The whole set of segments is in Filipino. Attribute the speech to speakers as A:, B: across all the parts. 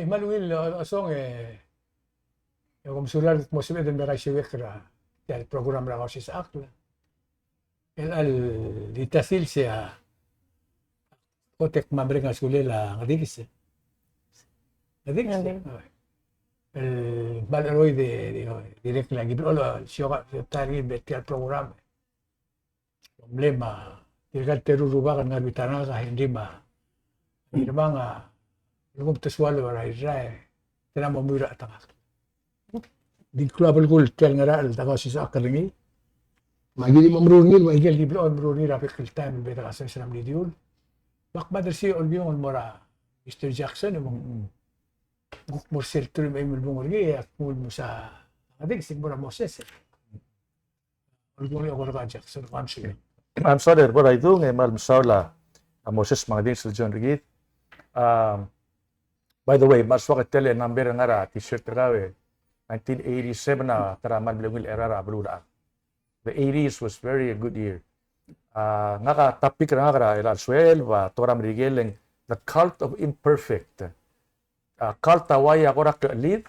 A: malungil asong yung kumsular mo sila din meray si Wekra dahil program na Kausischakl. El ditasil siya kotek mamre nga sulela ngadigis. Ngadigis. El balaroy de direct lagi pero siya tari betul program. Problema tinggal terurubakan nga bitana ka hindi ba nga yung taswalo ray tena mamura tangak. Di klabal kul tel ngara al Kausischakl ngi. Magili mamrungil magil libro mamrungil rapi kiltan beta kasan salam di diul. Bakbadar si Uludong mora Mr. Jackson yung gukmur sirtul may mulbong ulgi at mul mo sa adik sigmura Moses. Uludong ako ka Jackson country.
B: I'm sorry, but I do ngay mal masawla Moses mga din sa John Rigit. By the way, mas wakit tele number ngara t-shirt rawe 1987 na tara man bilangil era ra bruda. The 80s was very a good year. Ngaka topic na ngara ila swel wa toram rigeleng the cult of imperfect. Cult awaya kora ka lead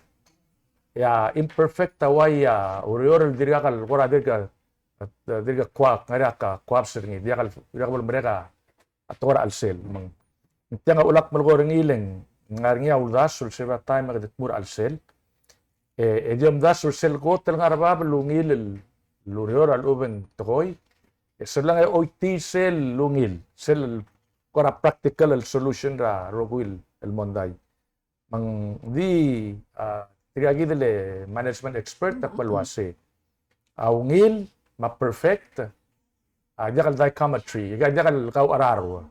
B: ya imperfect awaya orior dirikal kora dirka kwak ngara ka kwap sirngi dirkal mereka atora alsel mang tianga ulak malgor ngileng ngarngia uldasul seba time magdetmur alsel diom dasul sel ko tel ngaraba lungil lurior al uben toy selang OT sel lungil sel kora practical solution ra rogwil el monday mang di tigagi dele management expert takbalwase awngil ma perfect jakal dichometry jakal kau araro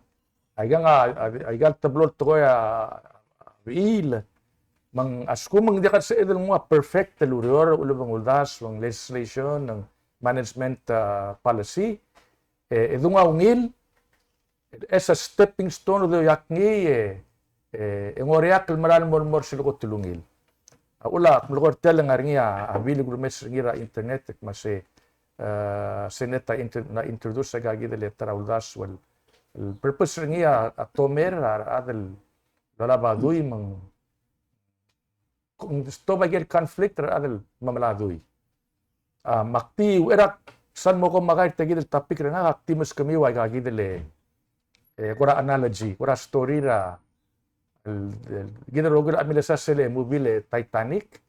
B: aigal tablot to il mang asku mang jakal sa edel mo perfect lurior ulubang uldas ng legislation ng management policy edunga ungil as a stepping stone do yakngi engoriak maral mor silko tulungil ula mulkor tel ngarngia abili grumes ngira internet mase seneta na introduce sa gagi de letra uldas wal purpose ngia atomer adel lalabaduy mang kung gusto bagel conflict adel mamaladuy makti erak san mo ko makay tagil topic na aktimus kami wa gagi de kura analogy kura story ra ginarogol amila sa sele movie Titanic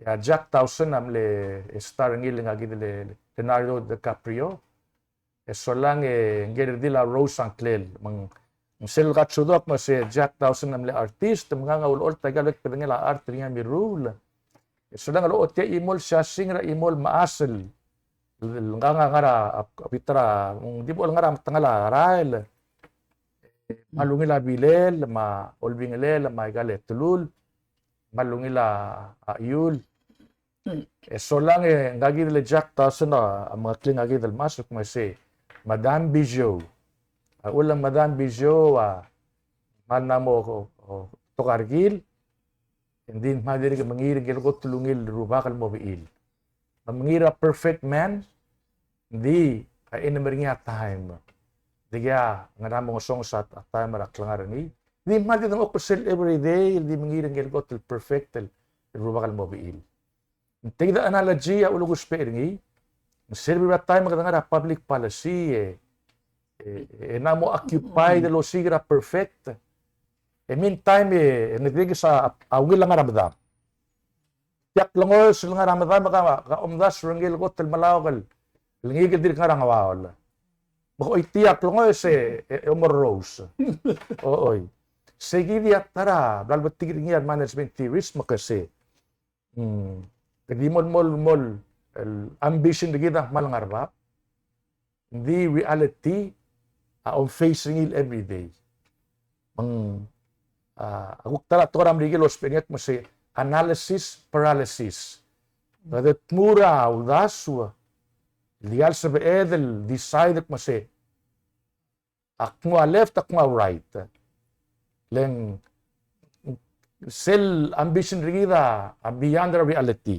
B: ya Jack Dawson amle star ngil nga gidele Leonardo DiCaprio so lang ngerdila Rose Anklel mang sel katsudok mo si Jack Dawson amle artist mga nga ulol tagalog pedangela art nga mi rule so lang lo otya imol siya singra imol maasel nga ngara apitra di mo ngara tangala rail malungila bilel ma olbingele ma igale tulul malungila ayul so lang ngagi le Jack Dawson mga kling ngagi del masuk mo si Madame Bijou ulang Madame Bijou man na mo tokargil hindi madiri ka mangiring ko tulungil rubakal mo biil mangira perfect man hindi inimeringa time diga nga namo song sa tayo maraklangar ni di mali ng opposite every day di mangiring ko til perfect til rubakal mo biil take the analogy ulugus peringi serve ba tayo magdanga public policy namo occupy the lo sigra perfect meantime nagdig sa awil lang ramdam yak langol sul nga ramdam ka umdas rangil ko til malawal lingigil dir nga rangawal bako itiyak lang umor rose ooy sige diya tara dalbat tigringan management theories makasi kadi mol ambition digida malangarap the reality of facing it every day ako tara toram digil ospeniat mo si analysis paralysis kadet mura udaswa lial sa beedel decide mo si akwa left akwa right leng sel ambition rigida beyond the reality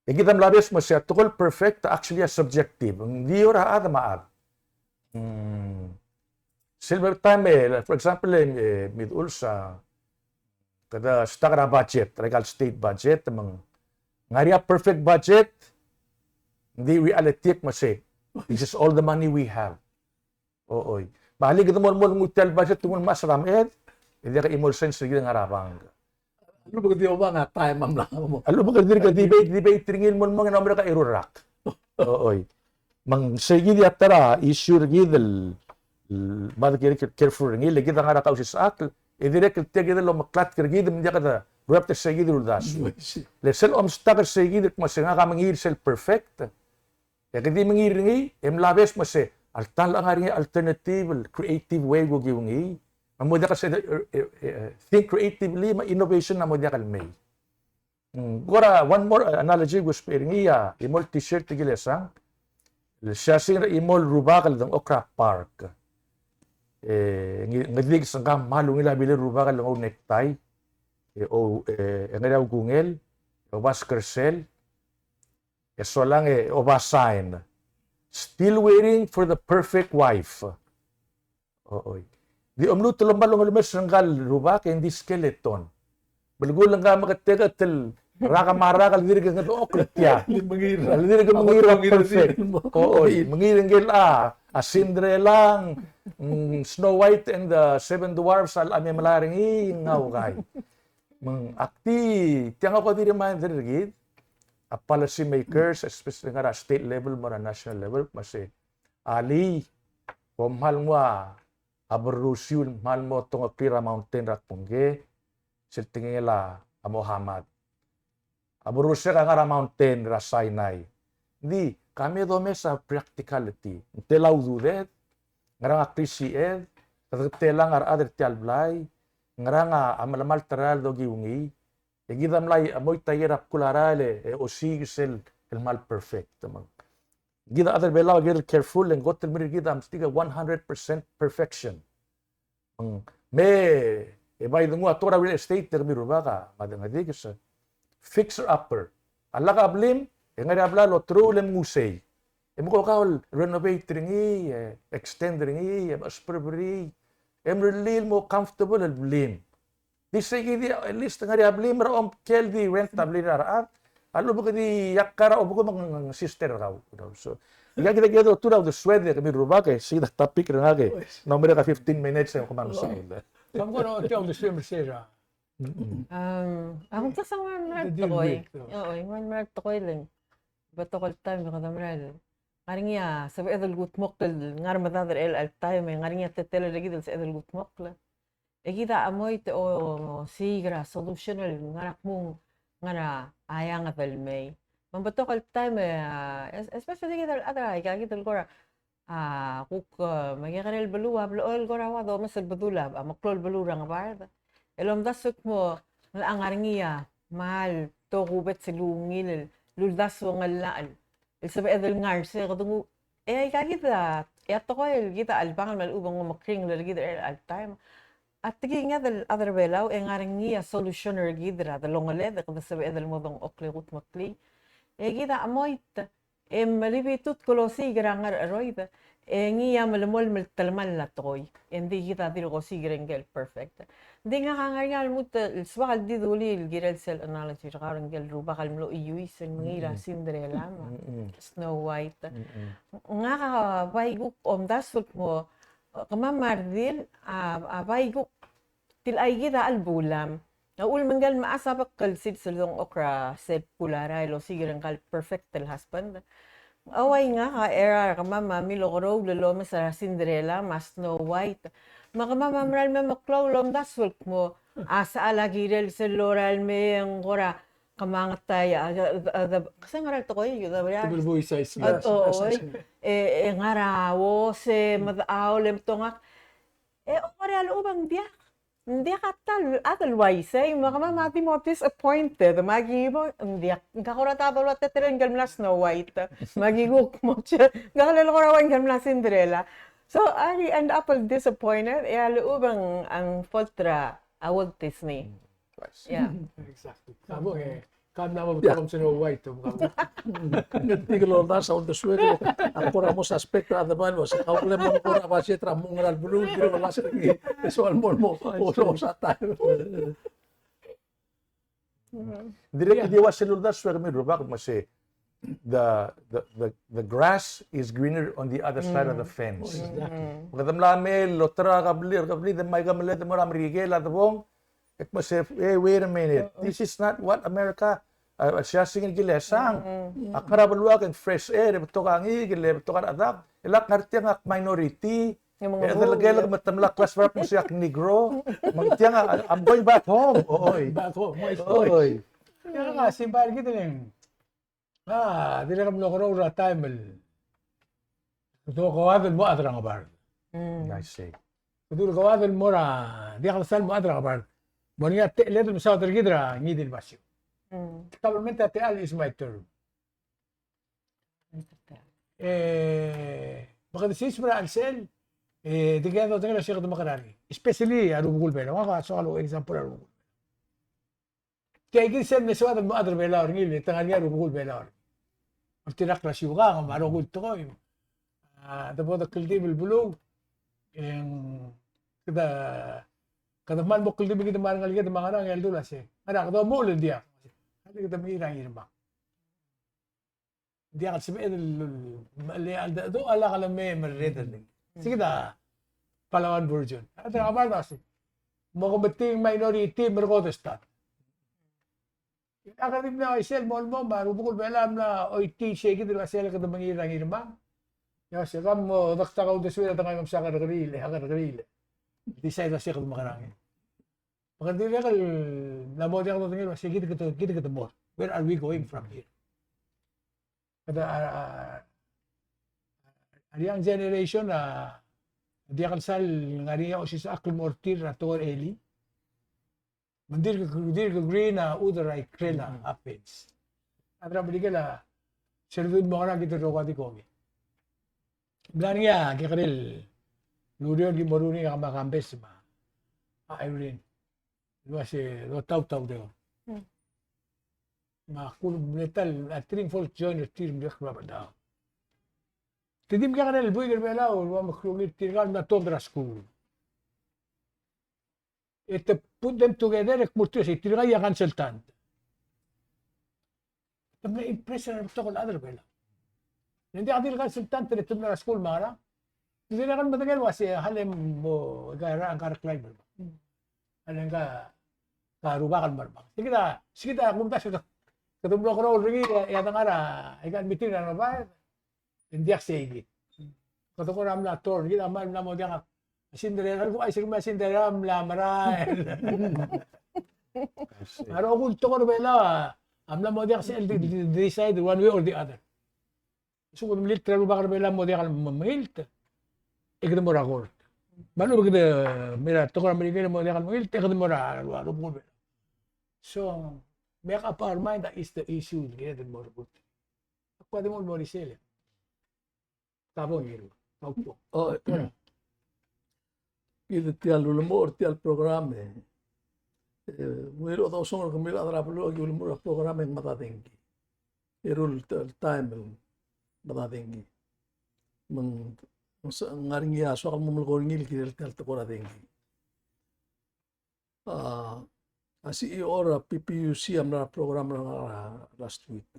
B: kita labis mo siya tukol perfect actually a subjective hindi ora ada maad silver time for example midul sa kada stakara budget, regal state budget, mang ngaria perfect budget, hindi realistic masi. This is all the money we have. Ooy. Balik ito mo hotel budget tungkol mas ramet, hindi ka imol sense ng harapang.
C: Ano ba di ba nga time am lang mo?
B: Alam mo ka debate ringin mo mga number ka irurak. Ooy. Mang sige di atara issue gidel mad careful ringil lagi ta ngara Kausischakl. Direct tegidel lo maklat kirgid hindi ka da rap te sige das. Le sel omstak sige dit mas nga ka mangir sel perfect. Ya kadi mangir ngi labes mas altan lang nga alternative creative way go giungi. Mamuda ka sa think creatively, innovation na mo diya kalmay. Gora, one more analogy gusto piringiya, imol t-shirt tigilesang, siya sinra imol rubakal ng Okra Park. Ngadilig sa nga, malong ilabili rubakal ng necktie, ngadaw gungel, o baskersel, so lang o basign. Still waiting for the perfect wife. Ooy. Di omlo tulong balong lumes ranggal rubak hindi skeleton. Balgulang ka makatega til raka marakal diri ka ngato okritya.
C: Mangira.
B: Diri ka mangira perfect. Oo, mangiring gil Cinderella, Snow White and the Seven Dwarfs al ame malaring ngaw kay. Mang akti tiang ako diri man diri gid. Policy makers especially nga state level mo na national level masi ali pamhal mo aberusyon mal mo tong Pira Mountain rat pungge siltingela a Muhammad aberusya ka nga mountain ra Sinai di kami dome sa practicality telaw dudet nga krisied telang ar other talblay nga amalamal taral do giungi gidam lay amoy tayerap kularale o sigisel el mal perfect mang gida other belaw gid careful and got mir gida am stiga 100% perfection me bay dungo atora real estate termiro baka madangadi sa fixer upper alla ka ablim ngari abla lo true lem ngusay mo ko kaul renovate ringi extend ringi asprebri real mo comfortable el blim di sige di at least ngari ablim ro kel di rent tabli ra alo ba di yakara o buko mang sister raw so kita tu raw the sweater kami ruba kay sida topic ra kay number ka 15 minutes yung kumang sa
A: Kamu ko tell the same sera.
D: Akong kasama man tokoy. Oo, man man tokoy lang. Bato kal time kadamral. Ngaringa sabi edel gutmok ngar madadar el time ngaringa tetele lagi del edel gutmok. Kita amoy te o sigra solutional ngarak mong ngara ayang apel may. Mambato kal time especially kita adra kita gora kuk magikarel balua blool gora wa do masal badula maklol balura nga barda. Elom dasuk mo ang ngaringa mahal to kubet silungil luldas wa ngalal. Sabi edel ngarse kadungu kita tokoy kita albangan malubang makring lagi al time. At tigi nga dal other belaw ngaringa solutioner gidra dalongale kada sabi edel mo dong okli gut makli. Kita amoit malibitut kolosi grangar aroida ngiya malamol maltalmal la toy hindi kita dilo ko sigrengel perfect di nga kangargal mut swal di duli girel sel analogy karang gel ruba kalmlo iuis ngira Cinderella Snow White nga ka bayguk omdasut mo kamamardil bayguk tilay kita albulam ul manggal maasabak kalsid silong okra set pulara lo sigrengel perfect tel husband away nga ka era kamama milokro lolo sa Cinderella mas Snow White makamamamral me maklaw lom daswalk mo asa alagirel sa loral me ang gora kamangatay kasi ngaral to ko yun
C: Tibulboy size.
D: ngarawo se madaaw lem to nga okra ubang diak hindi ka tal otherwise makamamati mo disappointed magibo hindi kakurata ba wala teteren galmla Snow White magiguk mo siya gakalala ko rawan galmla Cinderella so I end up disappointed ubang ang foltra Walt Disney yeah
A: Exactly. Kamu kan nama betul Snow White tu.
C: Tiglo na sa on the sweater. Ang kura mo sa aspecto at the man was how le mo kura ba siya tramungal bulu diro wala sa soal mo sa tayo.
B: Direct diwa selulda swag mi rubak masi. The grass is greener on the other side of the fence. Kadam lame lotra kabli the may gamle the moram rigel at the wong. It must say, hey, wait a minute. This is not what America siya singin gile sang. Akara baluak and fresh air betok ang gile betok adak. Elak ngarti ang minority.
D: Yung
B: Eh
D: mga
B: talaga matamlak class rap mo siya negro. Magtiya nga I'm going back home. Oy.
A: Bako, mais
B: Oy.
A: Kaya nga, simbahan kita lang. Di na kami nakaraw na time. Ito kawadan mo at nga bar.
B: I see.
A: Ito kawadan mo na, di ka sal mo at nga bar. Mo niya, leto mo sa otra gidra, hindi din basyo. Kabamente ate al is my term. Baka disis mo na ansel, di kaya ito nga siya ito makarari. Especially, arugul ba? Mga kasakalo, example, arugul. Kaya ginsen na suwatan mo at nga ngili, tangan niya arugul ba? Ang tinaklas yung ka, ang marugul to ko. Tapos ang kultibil bulog, kada man mo kultibil kita marang aligid, mga nang yaldo las eh. Anak, ito mo ulit diya. Hali kita mahirang irma. Diya ka sabi, ito ala ka lang may mariredan. Sige na, Palawan version. At ang kapal kasi, makumating minority, merkotestat. Akarim na isel mo marubukol ba alam na oy siya gitu la sel kada mangirang irma. Ya siya kam mo dakta ka udes wala tangay sa karagrile, karagrile. Di siya siya kada makarang. Pagkatira kal na mo diya ko tingin siya kita mo. Where are we going from here? Kada ang generation na diya kan sal ngariya o siya akil mortir na tor eli. Mandir ka green na udaray krela apens. At rabali ka la, serudud mo ka na kita roka di komi. Bilang niya, kikaril, luriyon di maruni ka makambes ma. Irene. Diba si, taw-taw daw. Makulog metal, at tring folk join at tirim dik ba daw. Tidim ka kanil, buhay ka bela, o makulogit, tirgal na tondra school. To put them together, ekmurtiyo tirga ya consultant. Tamna impression na ko other bela. Hindi ka tirga consultant na tumna school mara. Hindi na kan matagal wasi halim mo gara ang climber. Halim ka karubakan barba. Sige ta kumta sa katumlo ko ro ringi ya tangara ikan meeting na ba. Hindi ak sige. Kato ko ram la tor, gila man na mo diya Cinderella ko ay sirma Cinderella mlamaray. Aro kulto ko bela. Amla mo diya kasi decide one way or the other. So kung literal ba ka bela mo diya mamilt. Ikda mo ra court. Mano ba kita mira to ko American mo diya mamilt ikda mo ra aro mo bela. So make up our mind that is the issue get mo ra court. Pwede mo mo risele. Tapos yun.
C: Oh, kita tial ulumur tial programe. Miro daw song kamila adraplo agi ulumur programe ng matatinggi. Irul time matatinggi. Mang ngaring ya so kal mumul ngil kidel tial to koratinggi. CEO ora PPUC amna program last week.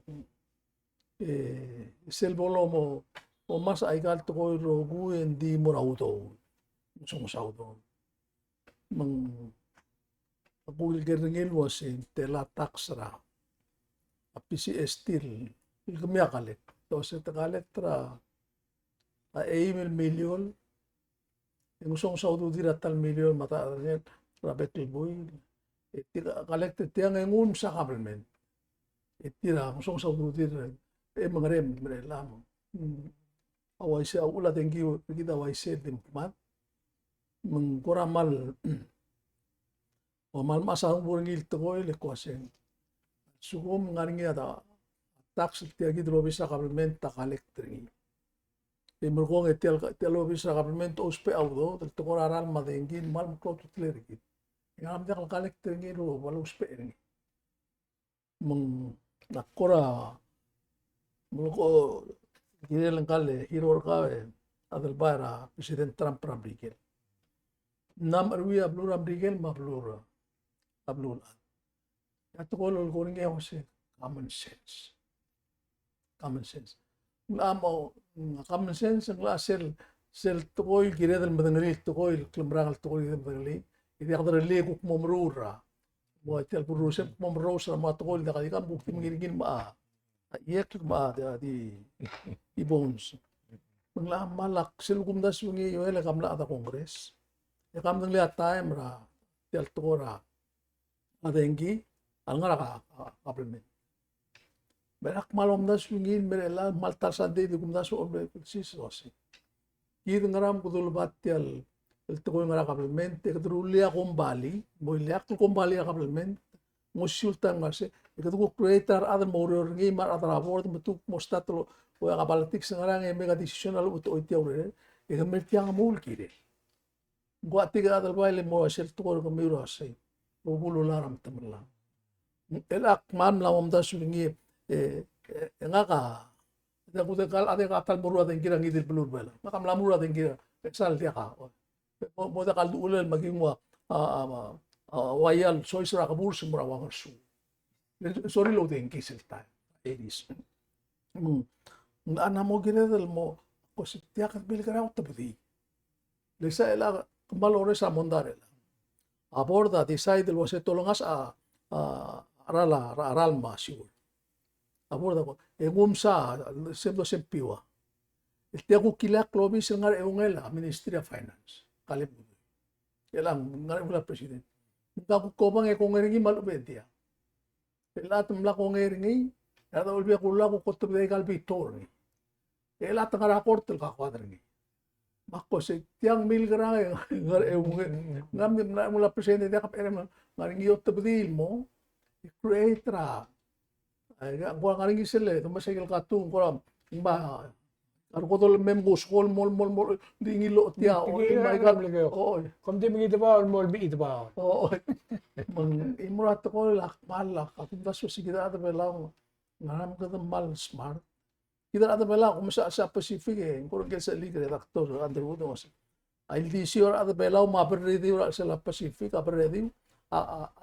C: Selbolo mo o mas aigal to ko rogu hindi mo rauto. Sumusaw doon. Pagkuil geringil was in tela tax ra. PCS still. Ilkamya kalit. Tapos ito kalit ra. 8 million. Yung sumusaw doon dira tal million mata rin. Rabet liboy. Collected tiya ngayon sa government. Itira. Yung sumusaw doon dira. Mga rem. Lamang. Away siya. Ula thank you. Kita away siya din pumat. Mengkuramal o malmasang buringil to ko ile kwasen sukum ngaring ya tax tiagi drobi sa government ta collecting e murkong etel lobi sa government ospe audo to koraral madengin mal ko to tleriki ngam da collecting ro walo ospe ni nakora mulko girelang kale hiro ka adal bara president Trump rabrigel Nam arwi ablura brigel mablura ablura. At ko ngayon kasi common sense. Common sense. Common sense ang sel tukoy giredal madangali tukoy klamrangal tukoy madangali. Hindi ako darali ko kumamrura. Mo tel purusen kumamrosa ma tukoy da kadi kan bukti mangirigin ma. Yek ma di bones. Mangla malak sel kumdas wengi yo ele kamla ata kongres. Ya kam nang lihat time ra tel tukora. Adengi ang nga ka-complement. Berak malom das wingin merela maltar sande di kumdas omre sis osi. Kid ngaram kudulbat tel tukoy ngara complement kadrulia kombali moiliak kombali complement mosultan ngase ikatu creator other more ngi mar other award mutu mostatlo o nga politics ngarang mega decisional uto itiawre e mertiang mul kire. Gua tiga other baile mo sel tukoy ko miro ase. Bulu laram temelang. Elak mam la das wingi ngaka da kudekal ade katal buru ade kira ngidil belur bela makam lamur ade kira eksal dia ka mo da kal ulel maging wa wayal soisra kabur semra wa su sorry lo den kisel ta edis ana mo gire del mo ko si tia kat bil kara utbudi lesa ela malore sa mondarela aborda decide lo se tolongas aralma sigur. Aborda ko sa semdo sempiwa. Este ako kilak lobi sila nga eungela Ministry of Finance. Kalibud. Kailang nga eungela president. Nagkakot ko bang kung ngeringi malubedia. Lahat ng mla kong ngeringi kaya ulbi ako lang ko koto bide kalbi torni. Lahat ng raport ka kwadringi. Mako si tiang mil karang nga ngam na mula presidente dia kapere ngaringi yoto bidil mo create ra ay ko ngaringi sile to masigil katung ko ba ar ko tol mem go skol mol di ngilo tia o my god o
A: Kom di mingit ba mol bi ba.
C: o mang imurat ko lak malak atin daso sigida ata belang ngam ka mal smart kita ada bela kung sa Pacific kung sa liga redaktor under Uludong ay LDC or ada bela maperedi sa Pacific aperedi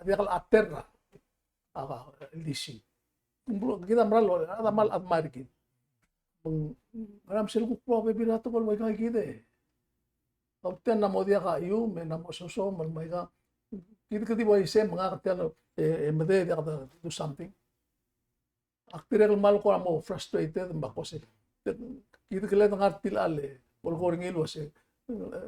C: dia kal aterra LDC kita maral ada mal admire kid maram sel ko probe birato ko may kay obten na mo dia ka yu me na mo so mal may ka kita ba isem mga katelo mede dia do something Aktirel mal ko mo frustrated ba ko si kita kailan ng artil ale wal ko ringil wase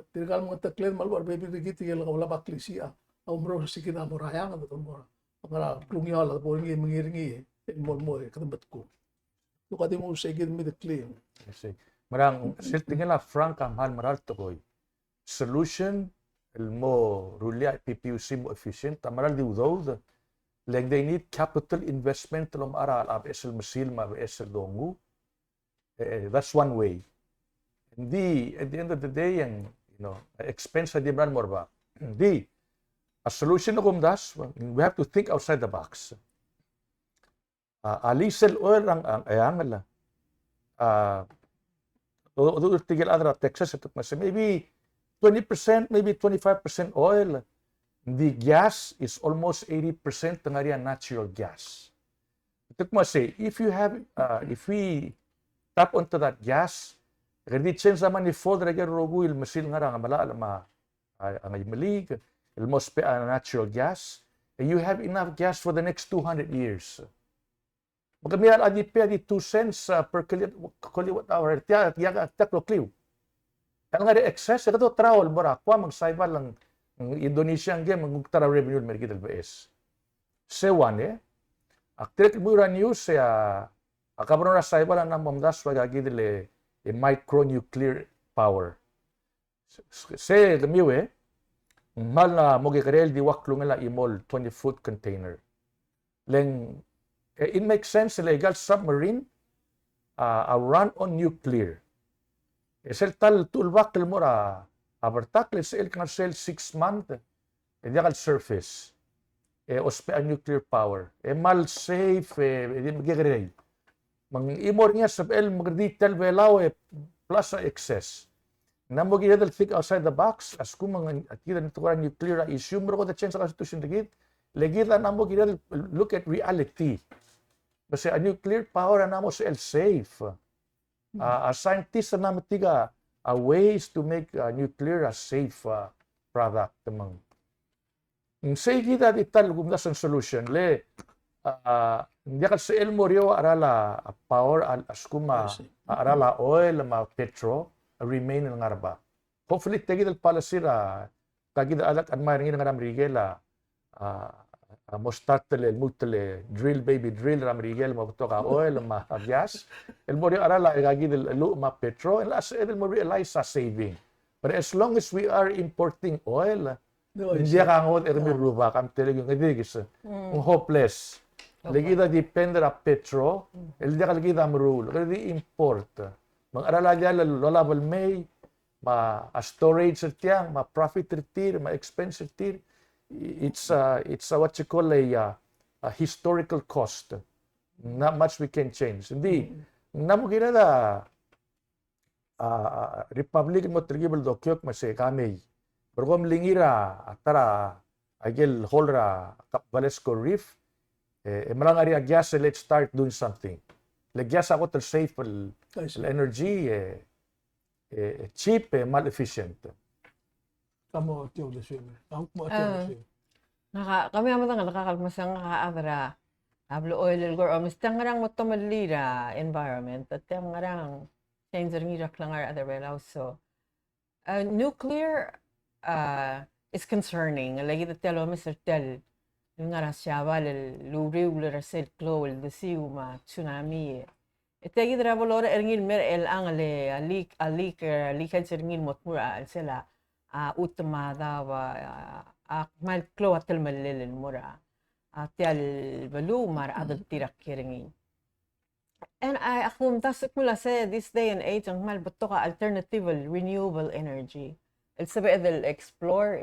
C: tirgal mo taklen mal war baby rigit gel ko wala baklisia au bro si kita mo rayang to mo ngara klungya la po ringi mangiringi mo katambat ko to kadi mo sa gid mi the claim
B: Marang tingala frank ang hal maral to koy solution el mo rulia PPUC mo efficient tamaral di udod like they need capital investment tulong aral ab esel masil ma esel dongu that's one way hindi at the end of the day yung expense di brand more ba hindi a solution kum das we have to think outside the box alisel oil ang ayangala tigil adra Texas ito mas maybe 20% maybe 25% oil. The gas is almost 80% tangarian natural gas. Ito mo say, if we tap onto that gas, ready change naman ni fold regular rogu il masil nga nga mala ang malig, il must be natural gas, and you have enough gas for the next 200 years. Magkamiyal adi 2 cents per kilowatt hour, tiya taklo kliw. Ang nga excess, ito travel mora, kwa magsaiba lang Indonesia ang game magtara revenue mergi del BS. Sewane aktrek mura news ya akabron na saiba lang mamdas wagagi dele micronuclear power. Se gamiwe mal na mogi karel di waklo nga imol 20-foot container. Leng it makes sense legal submarine run on nuclear. Esel tal tulwak mura abertakle sa el kansel 6 month dia kal surface ospe a nuclear power mal safe di magigreay mang imor niya sa el magdetail belaw plus excess namo gidal think outside the box as kung mga atira nito ka nuclear issue mo ko the chance sa constitution digit legita namo kita look at reality. Kasi a nuclear power namo sa safe. A scientist na namo tiga ways to make nuclear a safe product tamang. Say kita ital gumdas ang solution le hindi ka sa elmo rio arala power askuma arala oil ma petro remain ng arba. Hopefully tegid pala sira tagid alat an maring nga Rigela mostarte mutele drill baby drill ram Rigel mo to ka oil ma gas el mo rio arala gagid lu ma petro and last el mo realize sa saving. But as long as we are importing oil hindi ka ngot ruba kam telegi ngadigis hopeless. Legida depende a petro, el dia legida amrul, legida import. Mang arala dia lolabal may ma a storage tiang, ma profit tir, ma expense tir. It's what you call a historical cost. Not much we can change. Hindi namo gina da Republic mo tribal dokyok mase kami. Bergom lingira atara agel holra Valesco Reef. Malang ari agyas let's start doing something. Lagyas ako to safe energy cheap mal efficient.
C: Kamo tiyo de siya. Ang mo tiyo de siya.
D: Kami amat ang nakakalmasang nakaadra. Hablo oil gor o mistang ngarang mo tumalira environment at yung ngarang change ring irak lang other well also. Nuclear is concerning. Lagi telo Mr. Tel. Yung nga rasyawa, luriw, larasel, klo, desiuma, tsunami. Ito yung trabalora erngil mer el angle, alikan serngil motmura al sila, utamada wa, mal klo atal malilin mura. Tial balu mar adal tirak kiringin. And ako tasok mula sa this day and age, ang mal bato ka alternative renewable energy. El sabi edel explore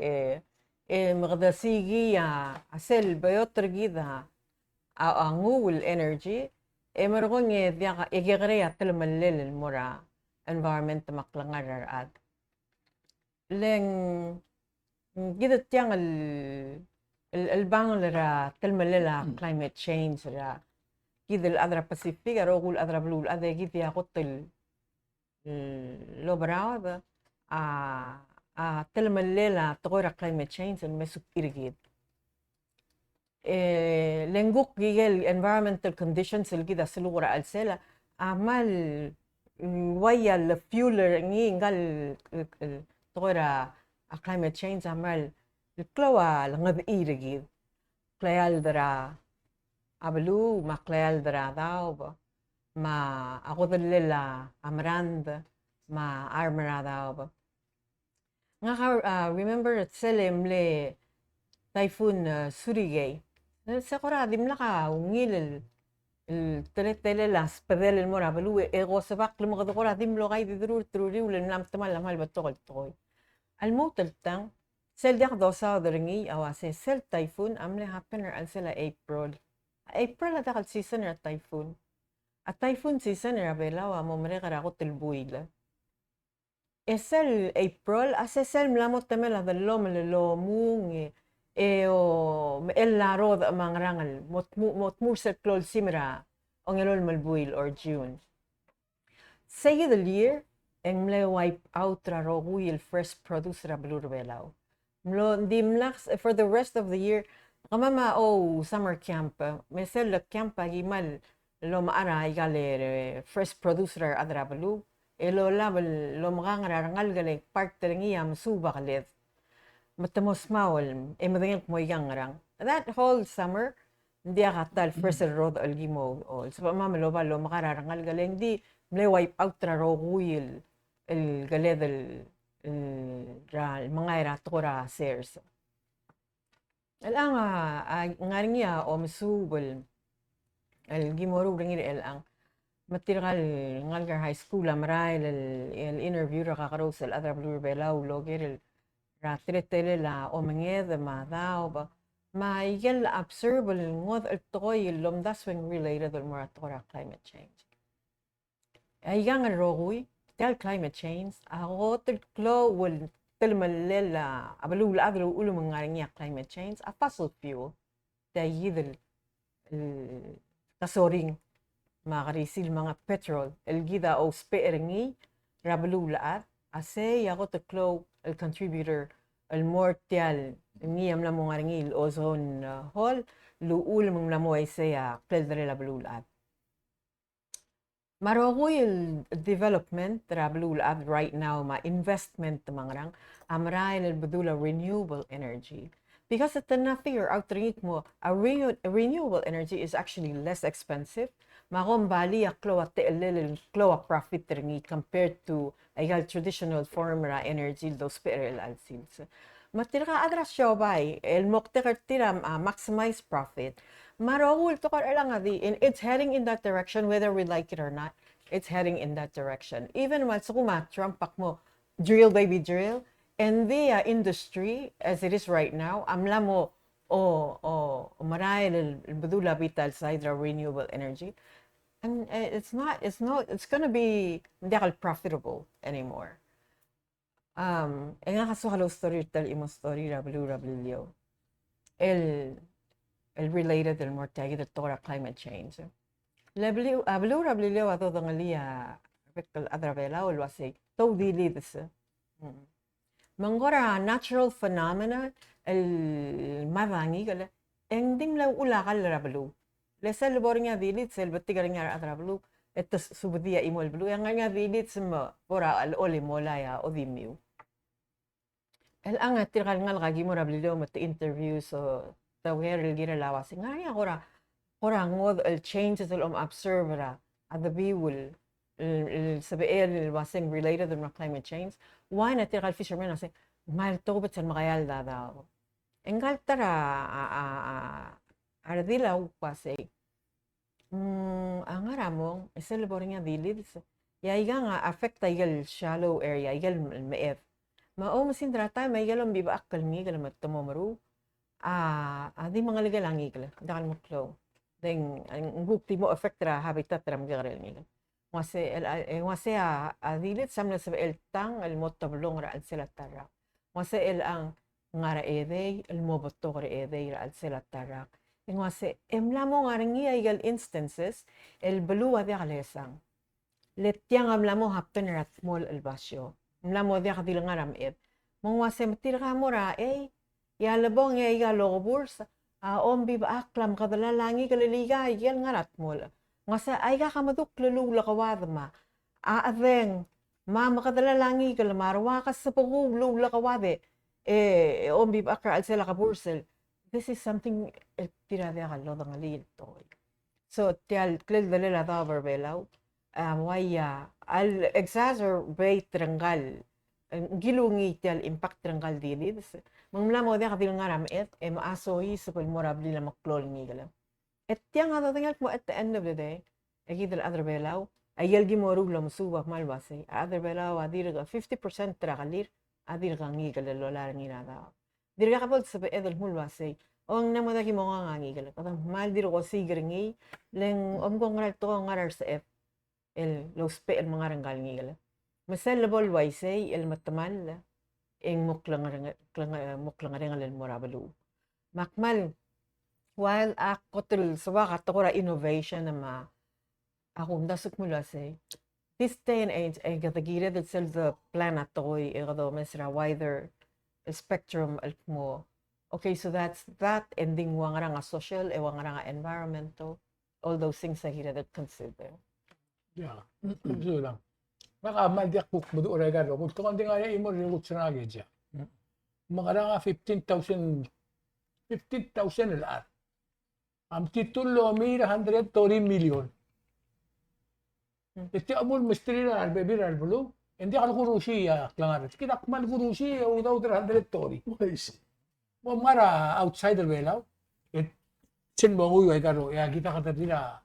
D: magdasigi asel bayotrgida angul energy marong dia igreya telmalel mura environment maklangar at leng gidat yang el banglara telmalela climate change ra gidel adra pacific rogul adra blue adra gidia qotel lobrava telmalela togora climate change and mesuk irgid. Lenguk gigel environmental conditions ilgida silugura alsela amal waya la fueler ngal togora climate change amal klawa langad irgid. Klayal dara ablu ma klayal dara daw ma akodlela amrand ma armara daw. Remember at Selem le typhoon Surigay. Sa kora dim laka ungil tele las pedel el mora balue ego sabak lumo kada kora dim lo kay didrur truri ulen lam tamal lamal batokol toy. Al motel tang sel dak dosa dringi awase sel typhoon amle happen al sela April. April at akal season er typhoon. A typhoon season er belawa mo mere kara ko tilbuila. Esel April, asesel mlamot temela de lo mung o el laro da mangrangal mot mursel klol simra on elol malbuil or June. Say the year en mle wipe out raro el first producer blur belaw. Mlo dimlax for the rest of the year kamama summer camp mesel la camp agimal lo maara igale first producer adra belu elo label lo magangarangal galing part terngiyam suba kalit matamos mawal madingin mo yangarang that whole summer hindi akatal first road algimo all so mamalo ba lo makararangal galing di mle wipe out ra roguil el galed el mga era tora sers alang ngaringia o masubal el gimoru ringir elang material ngalgar high school amray el interview ra kakaros el adra blur belaw logir el ratretele la o menged ma daw ba ma igel observe el ngod el toy el lomdaswing related el moratora climate change ay yang el rogui tel climate change ako tel klo wel tel malela abalul adro ulo mangaringia climate change a fossil fuel tayidel kasoring makarisil mga petrol el gida o speeringi rabululaat ase yago teklo el contributor el mortial ngiyam la mo ngaringi ozone hole luul mong lamo ay saya pleldre rabululaat Marogoy el development rabululaat right now ma investment mangrang amrain el bedula renewable energy because at the figure out mo a renewable energy is actually less expensive Marom bali a kloa teelel kloa profit ringi compared to a traditional formula energy dos perel alsils. Matirka adras siya el mokter tira maximize profit. Marahul to kar lang adi and it's heading in that direction whether we like it or not. It's heading in that direction. Even when sukuma Trump mo drill baby drill and the industry as it is right now amla mo marahil el bedula vital side renewable energy. And it's gonna be hindi profitable anymore. Nga kaso halo story tal imo story rablu el related el mortagi the tora climate change. Ablu rablu ato dangalia bekal adravela ul wasi to dili this. Mangora natural phenomena el mavangi gala ending la ulakal rablu. Lesel boringa dilit sel betigaringa atrablu eto subudia imol blu yang nga dilit sama pora al oli molaya odimiu el anga tirgal ngal gagi mo rablilo mat interview so tawer el gira lawasi nga ya ora ngod el changes el observera at the biwul el sabi el wasing related to climate change why na tirgal fishermen ase mal tobet sel makayal da engal tara ardila upase ang aramong isel boringa dilid ya iga nga affecta igal shallow area igal meef mao masindra tay may igal biba akal mi igal mattomomaru adi mga ligalang igal dakal mo klo deng ang bukti mo affecta habitat ram garel mi wase adilit samna sa el tang el motablong ra al selatara wase el ang ngara ede el moboto ra ede ra al selatara Ingwase, emlamo nga ringi igal instances, el balua de kalesang. Letyang amlamo hapten ratmol el basyo. Emlamo de kadil nga ramit. Mungwase matir ka mo ra, yalabong igal logoburs, ombi ba aklam kadalalangi kaliliga, igal nga ratmol. Ngwase, ay ka kamaduk lulula kawadma. Aadeng, mama kadalalangi kalamarwa ka sa pagulula kawade. Ombi ba akra al sila kabursel. This is something tira de agalo dang alito. So tial klel de la da verbelaw waya al exacerbate tranggal gilungi tial impact tranggal dilid mangla mo de kadil ngaram maasoy sa pulmorabli la maklol ni gala et tiang ada tingal mo at the end of the day agidal other belaw ayel gimorug lo musuwa malwase other belaw adir 50% tragalir adir gangi gala lola ngi nada Dirga kapag sa edel mulwase ang namadaki mo nga ngigal katang mal dir ko sigringi leng kong ngal to ngarar sa el los pe el mga ranggal ngigal masalabol waise el matamal eng muklang ngal el morabalu makmal while ako tul sawa katakora innovation na ako dasok mulwase this day and age ay katagira that sell the planet toy do mesra wider spectrum mo. Okay, so that's that ending wangaranga social wangaranga environmental all those things I hear that consider.
A: Yeah. So lang. Maka maldiak book mo do regalo. Kung tukang nga imo rilut sa nagedya. Mga 15,000 lahat. Ang titulo may 100 million. Ito amul misteri na albebiral bulu. Hindi ako kurusi klangar. Kinakman kurusi o daw 300 tori. Mo mara outsider belaw. Et sin mo nguy karo ya kita kata dina.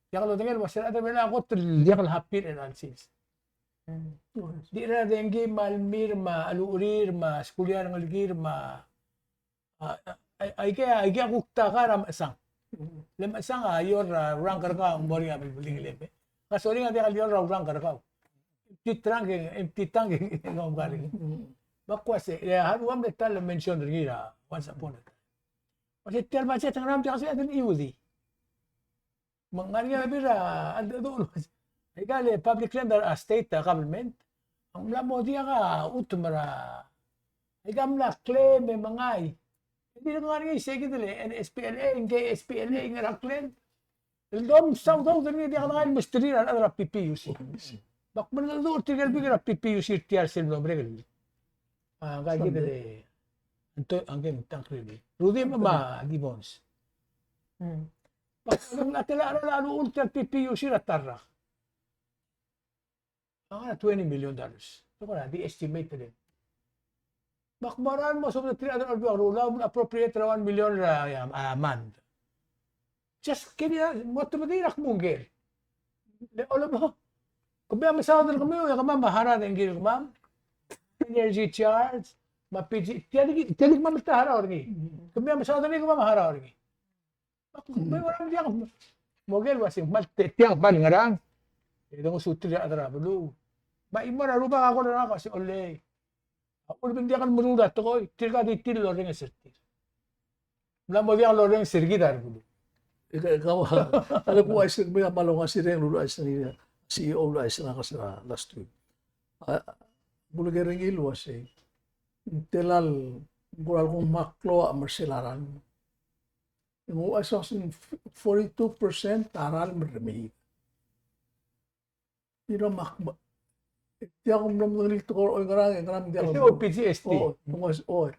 A: Ya kalau dengar masih ada bela ako dia kal happy and ansis. Di na dengi malmir ma alurir ma skuliar ngalgir ma ay kaya kukta karam asang. Lem asang ayor rangkar ka mori ambil buling lebe. Kasori nga dia kal yor rangkar ka. Empty tank ngom garing. Bakwase ya haru am letal mention ringira once upon a time. Kasi tiyal macet ang namin kasi atin iudi. Mga nga bira, ando doon. Ay gali, public land are state government. Ang lamo diya ka, utumara. Ay gamla, claim, mga ay. Hindi na nga nga, sige dili, NSPLA, SPLA, nga claim. Dom, sa daw, dili diya ka nga, misteri, ang PPUC. Bakman nga doon, tigal bigyan PPUC, tiyal sin nombre. Kaya dili. Anto ang tang really. Rudy mama gibons. Bakit natila lalo ultra PPUC na tarra. $20 million. So kana di estimate din. Bakmaran mo sa 300 rula appropriate 1 million a month. Just kaya mo tumadirak mungger. Alam mo, kung may masawa na kami, yung kama mahara na yung ma'am. Energy charge, mapiji, tiyalig mamitahara or ni. Kung may masawa na yung mahara or ni. May walang diyak. Mogel wasing maltetiang ban nga lang. Ito ko suti na atara bulu. Maimara ruba ako na kasi ole. Ako bin diyan murula to ko. Tirga di til lo ring serti. Na mo diyan lo ring sergi dar bulu.
C: Ikaw, alam ko ay may malunga si Reng Lulu ay sa CEO lo ay sa nakasara last week. Bulgaring ilwas eh. Telal, bural kong maklo ang marsilaran. Yung ay sa 42% taral marami. Yun ang makba. Di ako naman nilito ko o yung karang di ako.
A: Kasi o PGST.
C: Oo.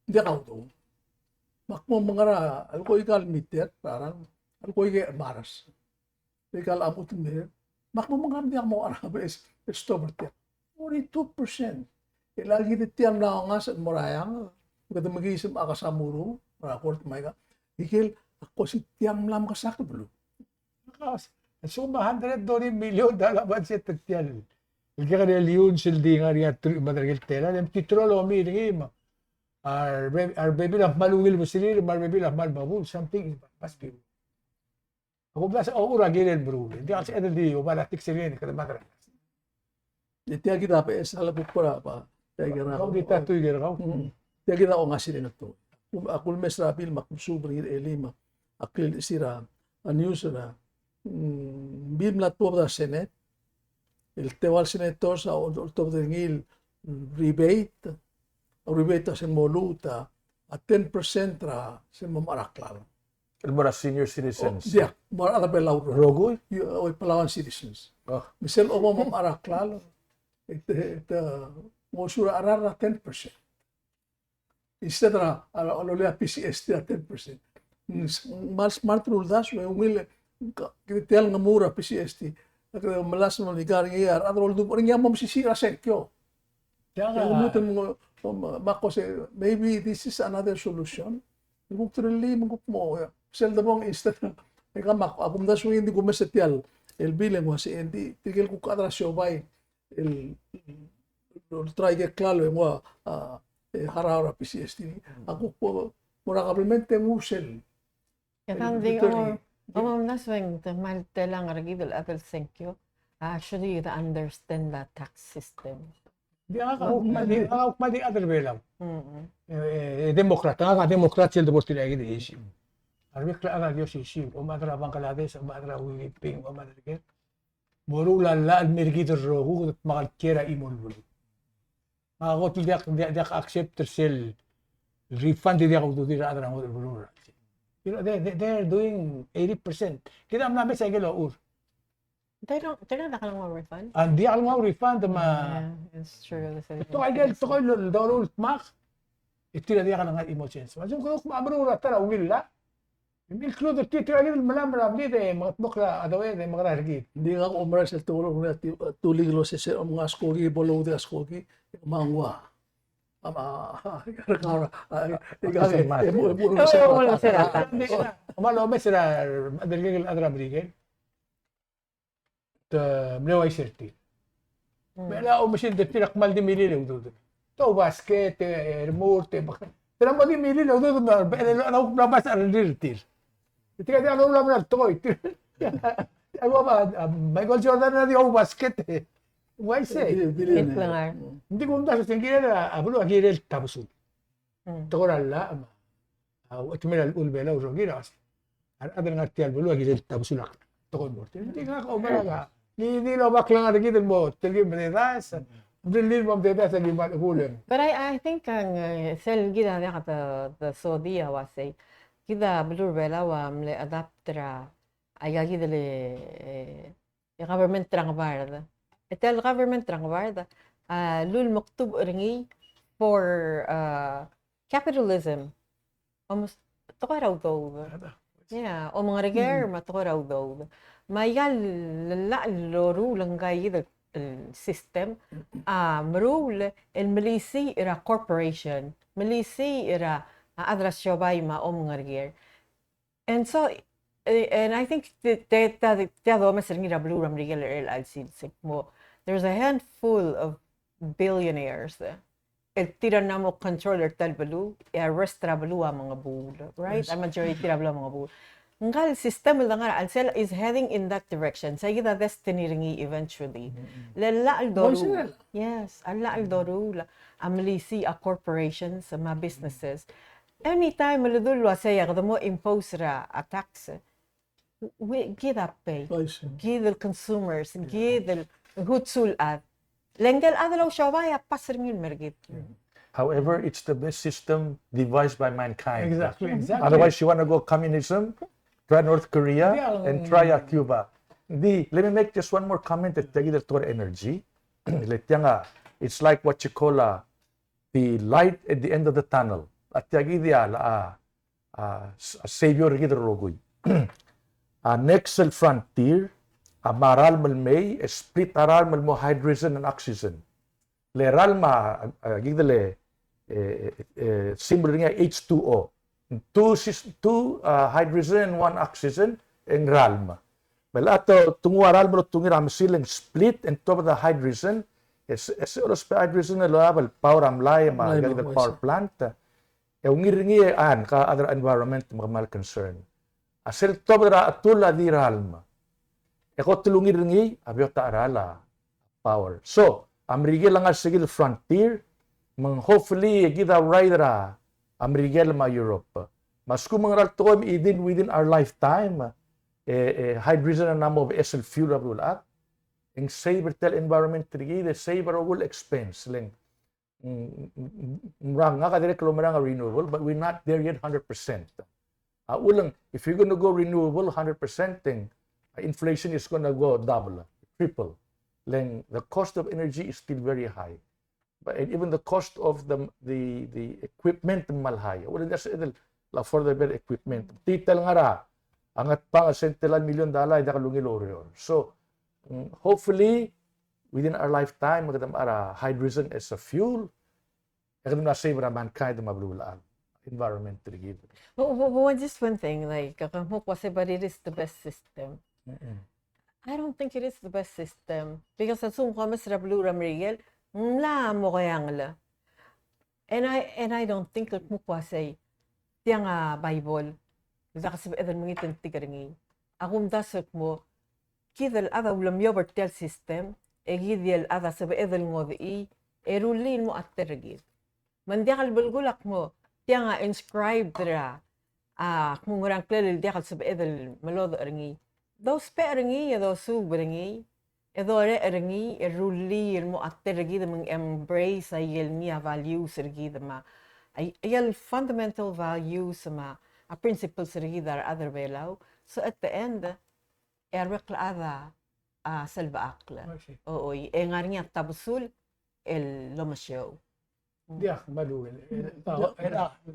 C: Hindi ako ito. Makmo mga ra, alam ko ikal mitir, parang, alam ko ikal maras. Ikal abot mir. Makmo mga hindi ako mo arab is stubborn. 42%. Ilagi ditiyam na nga sa morayang, kada mag-iisip ako sa muro, marakort may ka. Ikil, ako si tiyam lam ka sa kabalo.
A: Suma $100 million dalaban siya tagtiyal. Ilga ka nila yun sildi nga rin at madragil tela. Yung titrolo kami rin our baby lang malungil mo sila, our baby lang malbabul. Something must be. Ako ba sa ura gilin bro. Hindi kasi ano di, umalatik sila yun, kada madra.
C: Tiya kita pa, salabot ko na pa.
A: Kau di tatoy gira kau.
C: Tiya kita ko nga sila na to. Akul mes rapil, makusubring ilima. Akil sira, news na. Bimlat po sa Senate. Il tewal senator sa ultop ngil rebate. Rebate sa moluta at 10% ra sa mamaraklal.
B: Mga senior citizens.
C: Yeah, mga Palau.
B: Rogoy?
C: O Palawan citizens. Misal o mamaraklal. Mo sura arar na 10%. Instead na, alolea PCST na 10%. Mas martruldas, may umil, kitial nga mura PCST. Malas mo ni Garing Iyar, at roldo po rin nga mamsisira sekyo. Kaya umutin mo, bako maybe this is another solution. Magkutrili, magkup mo. Selda mong instead na, akumdas mo hindi kumesetial, el bilang mo si hindi, tigil ko kadrasyo bay, el try get klalo mo, harara PCST. Ako po, murakablemente musel.
D: Katanding naswing mal telang argidol atal senkyo. Actually, you understand the tax system.
A: Di ako mali other way lang. Demokrat, nga demokrat sila dito sila gid issue. Arbi kla yung issue, o madra bang kalades, o madra whipping, o madra get. Morula la almirgito rohu makakira imol bulu. Ako tidak accept sel refund di ako do dira adra mo bulu. You know, they're doing 80%. Kita am namin sa igelo.
D: They're not lang mo refund?
A: Hindi ako mo refund ma.
D: It's true.
A: Ito ay gel to ko dollar max. Itira dia kana emotions. Majum ko maamro tara umilla. Imil clue tito ay malam rabli de matbok la adawe de magra rigi.
C: Hindi nga ako umara sa tulong na tulig lo sa mga skogi bolo de skogi mangwa.
A: Malo me será del adra brigel. Mlewa iserti. Mela o machine de tirak mal di milile udo. To basket, remorte, tira mo di milile udo na ano na mas ardirtir. Tika di ano la na toy. Ano ba Michael Jordan na di o basket. Why say?
C: Bilin.
A: Hindi ko muna sa tingin na ablo agirel tabusun. تقول لا ما واتمنى الأولى لو رجينا أدري نغتي البلوة جديد تبصلك تقول بورتي دي كنا أوبرا دي لو بكلا رجيد الموت تجيب من ذاس دليل ما بدأ تجيب ما تقولين.
D: But I think ang sel gida dia kata the Saudi wasay gida belur bela wa mle adaptra aya gida le government trang barda. Etel government trang barda lul maktub ringi for capitalism. Almost tokaraw daw. Yeah, o mga reger matokaraw daw. Mayal la loru langgay gida السيستم مرول المليسي إلى corporation مليسي إلى أدرس شباي ما غير and so and I think that مثلا نيجي بلور أمريكا الألسيد there's a handful of billionaires التيرا نامو controller تلبلو arrest بلو mga بول right a majority بلو mga بول Ngal system lang nga Alcel is heading in that direction. Sa kita destiny ringi eventually. Lala aldoru. Yes, alla aldoru la amlisi a corporations, ma businesses. Anytime maludul wa saya kada mo impose ra a tax. We give up pay. Give the consumers, give the hutsul at. Lengel adalaw shawaya pasringil mergit.
B: However, it's the best system devised by mankind.
A: Exactly.
B: Otherwise, you want to go communism, try North Korea, and try Cuba. Let me make just one more comment that tagi the Tor energy. It's like what you call the light at the end of the tunnel. At tagi dia savior gid rogoy. Next frontier, maral malmay, split aral malmo hydrogen and oxygen. Leral ma gidele symbol niya H2O. Two hydrogen, one oxygen, and ralma. Well, ato tungu ralma tungu ram siling split and top of the hydrogen. Es oros pa hydrogen na loabal power am lay ma the power plant. E ungiringi an ka other environment mga concern. Asel top ra atula di ralma. E ko tulungiringi abiota arala power. So amrige lang sigil frontier. Mang hopefully gida rider Amerigel ma Europe. Mas kung mga raltoom within our lifetime, hydrogen na namo of essential fuel abulak, ang saver tel environment trigi, the saver will expense. Ling, nga kadire kilometer nga renewable, but we're not there yet 100%. Ulang, if you're gonna go renewable 100%, inflation is gonna go double, triple. Ling, the cost of energy is still very high. But even the cost of the equipment malhay. Well, that's for the better equipment. Titel nga ra, angat pa nga $1 million da kalungil oro. So, hopefully, within our lifetime, magandang ara hydrogen as a fuel, magandang na-save ra mankind mablulaan. Environment trigid.
D: Well, just one thing, like, but it is the best system. I don't think it is the best system. Because as soon as I blue Miguel, mla mo kayang la. And I don't think that mukwa say tiang Bible. Bisa kasi edan mangitan tigaringi. Akum dasok mo kidal ada ulam yobert tel system egidel ada sabe edan ngodi erulin mo attergid. Mandiakal bulgulak mo tiang inscribed ra kung orang klel diakal sabe edan malodo ringi. Those peringi those subringi Edore eringi eruli mo attergi mang embrace ay niya values ergi ma ay fundamental values ma a principles ergi dar other belaw. So at the end erwekla ada salba akla. Oo, engar niya tabusul el lomasyo.
A: Dia maluel.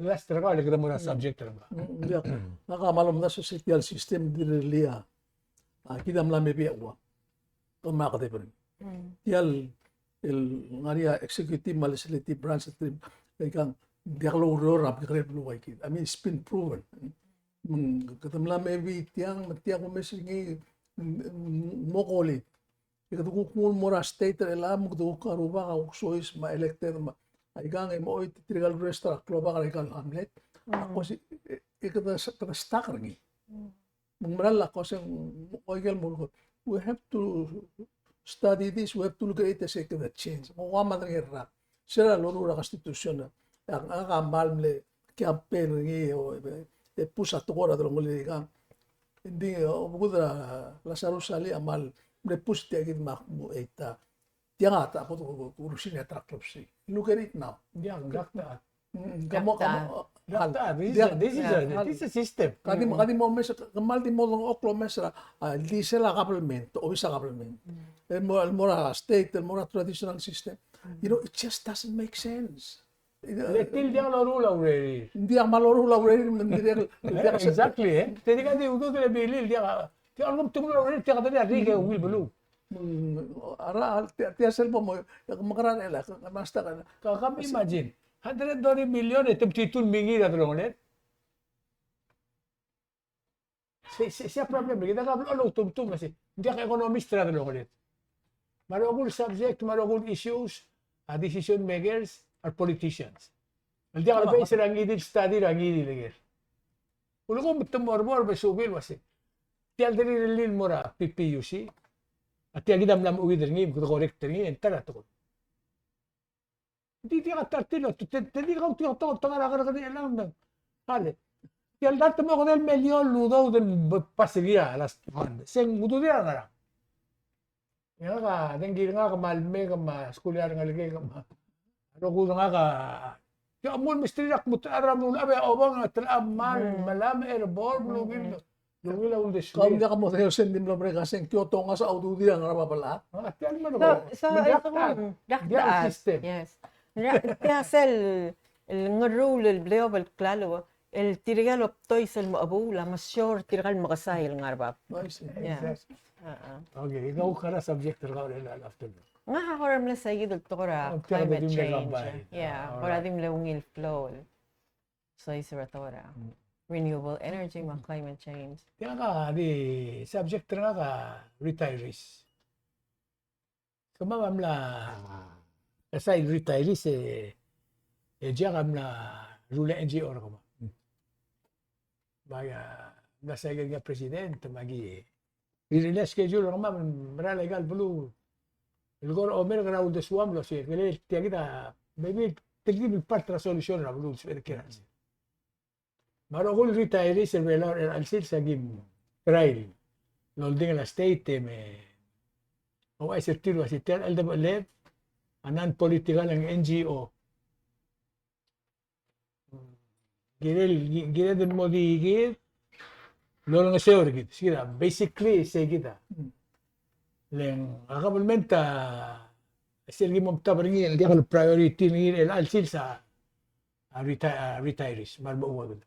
A: Last trago le gramo na subject ra.
C: Dia nakamalom na social system dirlia. Kidam la mebiwa. Makati pa rin. Yal, ngaria executive legislative branch at kang diakloror kaya luway kid. I mean, it's been proven. Katamla maybe tiang ko mesingi mokoli. Ikatu kung mora state elam kudu karuba ka sois ma elected ma. Igang mo oi trigal restaurant kloba ka ikal hamlet. Ako si ikata stack ringi. Mumrala ko sa oigal mo. We have to study this. We have to look at it as a change. Mukha man ng hirap. Sira loro na konstitusyon na ang akamal mle campaign ngi e pusa to kora dong mle ka hindi bugudra la sarusali amal mle pus te gid mak mu eta tianga ta ko urusin ya traklopsi look at it now
A: Yeah, gakta.
C: kamo
A: Gakta. This is a system.
C: kadi mo mes kamal di mo long oklo mesra di sela government o isa government el mora state el mora traditional system you know it just doesn't make sense.
A: Till dia la rule already.
C: Hindi ang maloro la hindi
A: Exactly. Tedi ka di uto le bilil dia. Dia algom tumlo already dia kata dia rike will belu.
C: ara tia selpo mo makaran ela basta ka
A: Kakam imagine. 120 million itu titul mingi dah tolong lihat. Siapa problem kita kan belum tum masih. Dia ke ekonomis dah tolong lihat. Marogul subject, marogul issues, decision makers are politicians. Nanti kalau ba isang ngidil study ngidil lagi. Ulo ko betul besubil masih. Tial dari lin mora PPUC. At tial kita melam uwi dari ngim korek dari entar tu. Di dia kata tino, tadi kau tahu tengah agak elang dong. Kali, tial dat mo ko del milyon ludo del pasigia las seng mutu dia ngara. Ya ka, tinggi nga ka malme ka ma skulyar nga lagi ka ma. Ano ko nga ka ya amul mistri rak mut aram no abe obong talam mal malam bor blugil blugil ul de
C: Kau hindi ka mo tayo sendim lo pre kasi Kyoto nga sa auto dia nga pala.
A: Tial man
D: So ito
A: dia system.
D: Yes. Tiasel el ngarul el bleo el klalo el tirigal optoy sel mo abu la masyur tirigal makasahil ngarbab.
C: Nice.
D: Yeah.
A: Okay, ikaw kara subject ka rin after.
D: Nga hakoram na sa idol to kora
A: Kaya
D: climate
A: din
D: change.
A: nagambay.
D: Yeah, kora dim lewngil flow. So isiratora. Renewable energy ma climate change.
A: Tiyan ka, di subject nga ka retirees. Kumamam la aside retirees diyan kam na rule NGO ra kuma. Baga nasa nga president magi i-release schedule ra kuma mara legal blue. Lugar omer ka raul de swam lo si kele tiya kita maybe tigli part ra solution ra blue sa kiran. Maro kung retirees el velor al sil sa gim trial. Lolding la state me o ay sertiro si tel el de anan political ang NGO. Girel din mo di gir lolo nga seor git. Sira basically say kita. Leng akabalmenta silgi mo tabringi el diakal priority ni el al sil sa retirees marbo wad.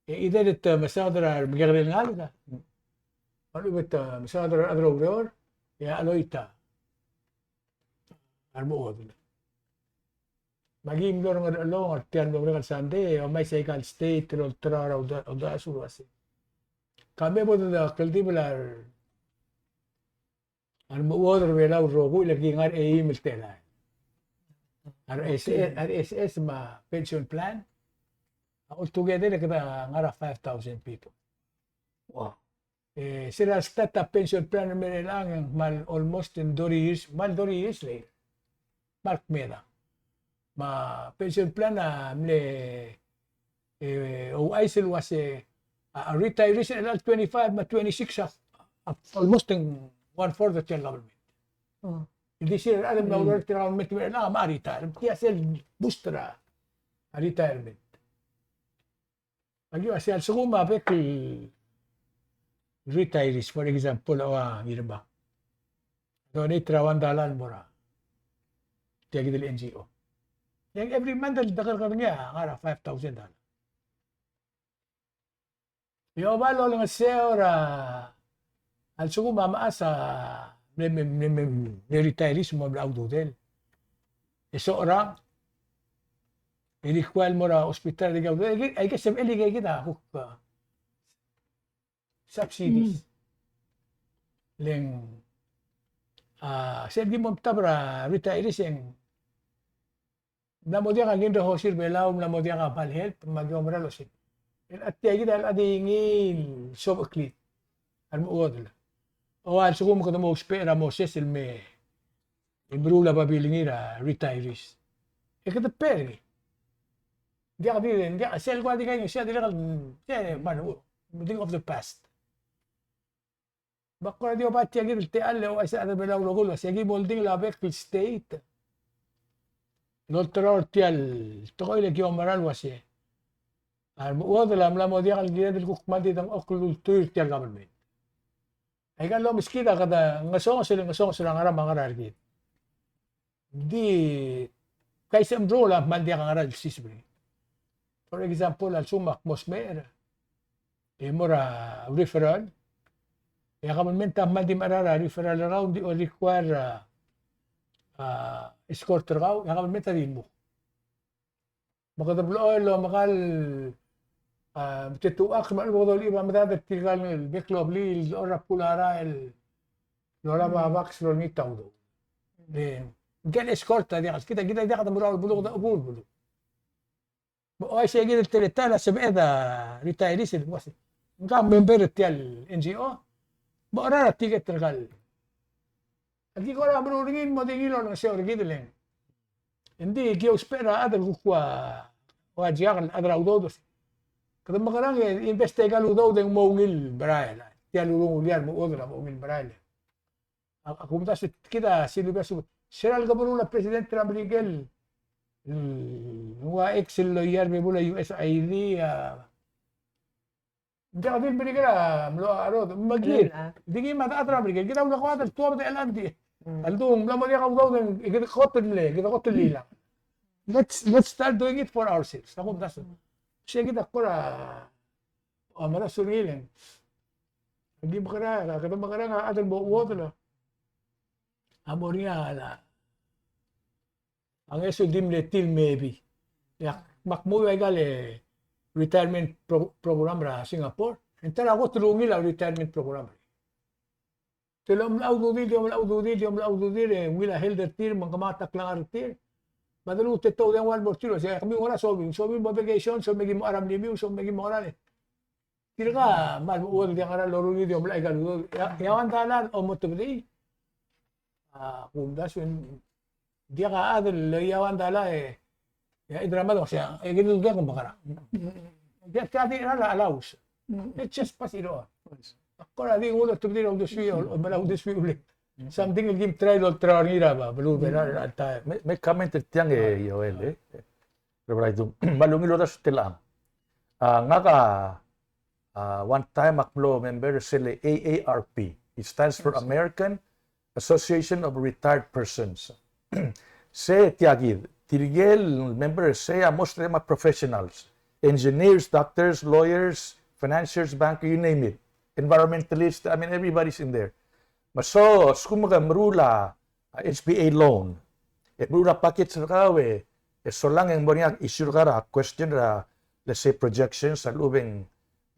A: إذا دت مسادر مجرد النهار قالوا بت مسادر أدرور يا ألويتا المؤذن maging lor ng long at tiyan ng Sunday o may cycle state o trara o da surasi kami mo na kaldibular ang muodor wala rogo lagi ngar email tela RSS ma pension plan altogether kita ngara 5,000 people.
C: Wow.
A: Sila start pension plan lang mal almost in 40 years later. Mark meda. Ma pension plan na mle o ISIL was a retirees in 25 ma 26 almost in 1/4 of the government. Hindi sila alam na ulit government na ma-retire. Kaya sila booster retirement. Lagi asal suguma pek retirees for example girba. Donate $1 mura. Tiagi del NGO. Yang every month dakar niya ngara $5,000. Yo ba lo lang seora al suguma maasa retirees mo bla hotel. Eso orang inikwal mo ra hospital di ka ay kasi iligay kita hook subsidies leng sabi mo tabra retirees yang namo dia ka gindo hosir belaw namo dia ka palhelp magyomra losin at tiya kita adingin sobaklit al muodla o al sugum ko mo spera mo sesil me Imbrula babilingira retirees. Kita peri. Dia kadiri, dia sel ko di kayo siya dira man think of the past. Bakura dio bat tiagir te alle o asa ada bela ulo segi molding la bec state. L'altro tial toile ki omaral wasi. Al wada la mla modia al gida del kukmadi dang okulul tuir tial government. Ay kan lo miskida kada ngasong sila ngaram mangarar gid. Di kaysa mrola mandia kangaral sisbri. For example, al sumak mosmer. Mora referral. Ya government mandi marara referral round o require escort raw. Ya government din mo. Makadablo lo makal بتتوقع ما الموضوع اللي ما مدار تلقى البيكلوب لي الأورا بولارا الأورا ما باكس لو نيتاودو كان اسكورتا دي كده كده دي قد مرا البلوغ ده أقول بلوغ أي شيء كده التلاتة سبعة ده ريتايريس الواسي كان ممبر تيال NGO بقرا تيجي تلقى أكيد كورا بلوغين ما ديجي لون نسيور كده لين عندي كيو سبيرا هذا الكوا واجيان هذا الأودوس kada makarang investiga ludaw deng mongil barail tiya lulong ulian mo odra mongil barail ako mta kita silubya siral gabaro la president Trump Miguel wa ex lawyer me bula USAID hindi ako din binigla mlo aro maglit digi mata Trump Miguel kita ulah kwata tuwa mata elanti aldung lamo dia kaw daw deng kita kotel lang let's start doing it for ourselves ako mta siya kita kora mara surilen hindi makara kada makara nga atal bo wotla amoria la ang eso dimle til maybe ya makmo ay gale retirement program ra Singapore entara ako tulungi la retirement program telom aududil wila helder tir mangkamatak lang artir Madalo teto yang one more tiro siya kami wala solving modification so megi mo aram limiu so megi mo orale tira ka mal mo dia kara loro ni dia mulai galu yawan talan o mo tubli kung dasun dia ka adel yawan tala ya idrama do siya ginu dia kung bakara dia kati ala alaus it just pasiro akora di ulo tubli o duswi o mala duswi ulit something will give trial or tranira ba belum benar at time
B: May comment tiyang Yoel Reverendo malungi lo tas tilang nga one time aklo member sila AARP. It stands for American Association of Retired Persons. Se tiagid tirigel member say most of them are professionals, engineers, doctors, lawyers, financiers, banker, you name it, environmentalists. I mean everybody's in there. Maso, skumaga mrula SBA loan. Mrula paket sa kawe. So lang ang moriya issue kara question ra let's say projections sa lubeng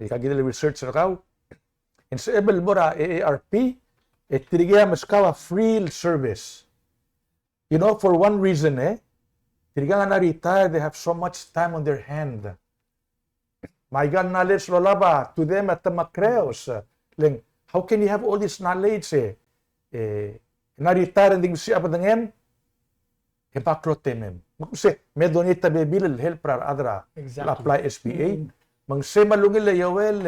B: kagidel research sa kaw. And so ebel mora AARP tirigya mas kawa free service. You know, for one reason tirigya nga na retire, they have so much time on their hand. My God, knowledge lolaba to them at the makreos. How can you have all this knowledge na-retire din siya pa dengan pakrotemem. Kasi may donita bebil help para adra apply SBA. Mang se malungil yawel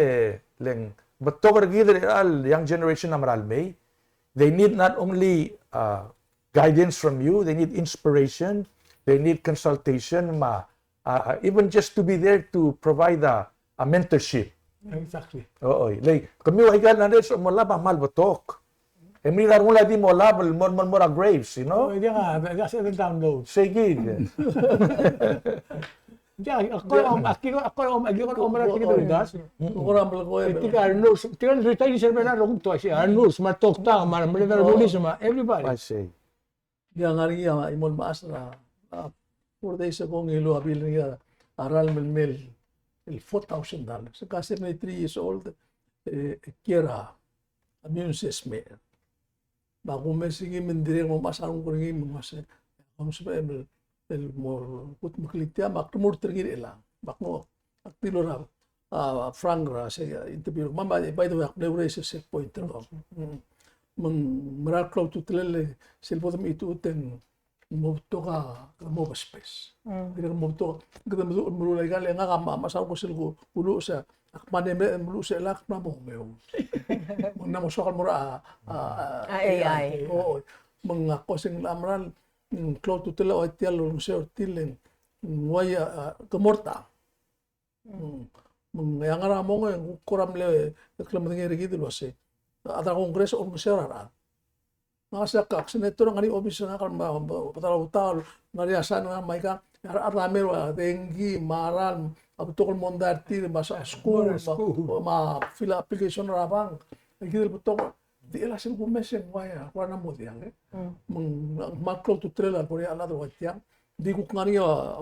B: leng batok gid al young generation amaral may. They need not only guidance from you, they need inspiration, they need consultation, even just to be there to provide a mentorship.
A: exactly
B: Oo, like kami wa igal na so mo laba mal batok. Emi lar mo ladi mo label mo graves, you know?
A: dia nga kasi ang download
B: Say gid.
A: dia ako omra tigdo das
C: Orang melakukan
A: tika nurse tika retire siya na ro to siya nurse matokta militar police everybody
B: I say.
C: dia ngari ya imol maas na 4 days ago ngilo abil niya aral mil $4,000. So kasi may 3 years old kira immune system. Bago may sige mendire mo masarong ko rin mo mas kung sa el mor put maklitya maktumur tergir ila bakmo aktilo ra frank ra sa interview mama by the way akne raise set point ro meraklau tu telele silpo tam itu uteng mobto ka mo space. Kira mobto kita mulai kali nga masal ko silko ulu sa akmane mulu sa lak na mo meu. Muna mo sokal mura
D: AI.
C: Oo. Mga kosing amran cloud tu tele o tial lo se tilen waya kamorta. Yang ara mo ng koram le reklamang gitu lo se. Ada kongres o masyarakat. Nasa kak, senator ng office nga kan patalaw-tal, nariyasan nga may ka, aramir, dengue, maral, abutokol mondati, masa school, fila application rabang, nagigil butokol, di ilasin kumeseng waya, wala mo diyang, maklo tu trailer, por yan nato watiyang, di ko nga niya,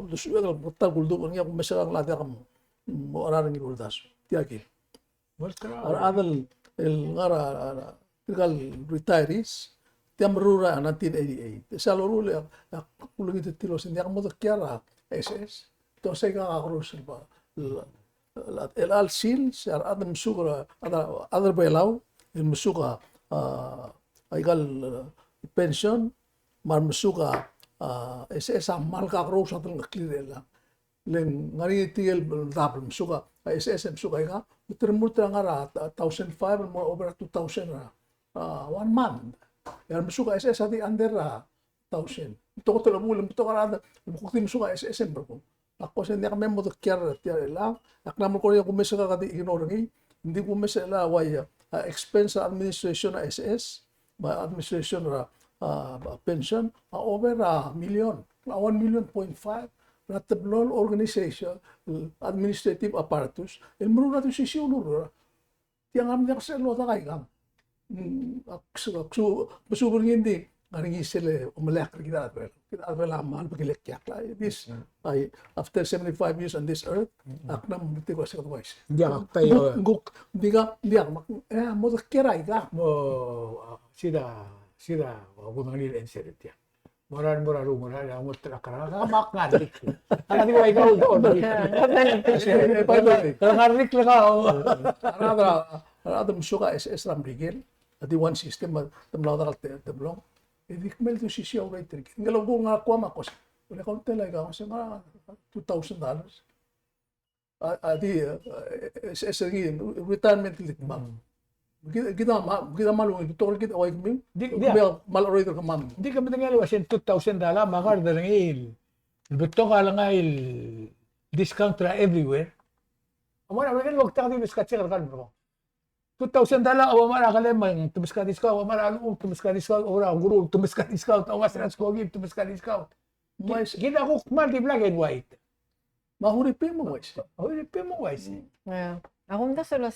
C: butal guldog, nga kumeseng ang lati akam, mo araran ni guldas, tiyaki. Adal, ngara, retirees, tiam rura 1988. Sa lorule kulung itu tilos hindi ako kiara SS. To sa ka akrus ba. El alsin sa adam sugra other Palau el musuka aigal pension mar musuka SS mal ka akrus at ngakirela. Len ngari tiel dabl musuka SS musuka ka mutra ngara 1,500 more over 2,000 1 month. Yang musuka SS ati under 1,000. Ito ko tala mulam ito karada. Bukti musuka SS bro. Ako sa hindi kami mo kiar lang. Aknamo ko yung kumisa ka kati ignorangi. Hindi kumisa la way expense administration na SS, ba administration na pension over million. 1.5 million. Na tablol organization administrative apparatus. El muro na to si siuluro. Tiang am niya sa lota kay kam. Masubur hindi ngaring isile umalak kita mahal pagilekyak la this after 75 years on this earth aknam muti ko sa kawais
A: Hindi ako tayo.
C: Hindi mo kiray ka
A: Mo sida ako nang nilenser itiya. Moran ang mutra karang makngarik. Ang di ba ikaw doon? Karang lang ako.
C: Ada musuka SS Rambrigel at the one system tamlaw na tablong hindi kumel to sisiya o right trick ngalaw ko nga ako makos wala ko talaga ako sa mga $2,000 adi SS retirement lit ma'am kita malungin tol kita away kami maloroy ka ma'am
A: Hindi kami nangyari wasin $2,000 makar na lang beto ka lang il discount ra everywhere. Amara wala wag ta kami discount sa kan bro. $2,000 awa mara kalemang tumiska discount awa mara tumiska discount ora guru tumiska discount awas ras ko give tumiska discount. Mas gina ko multi black and white.
C: mahuripin mo guys
D: Yeah. Ako nda solo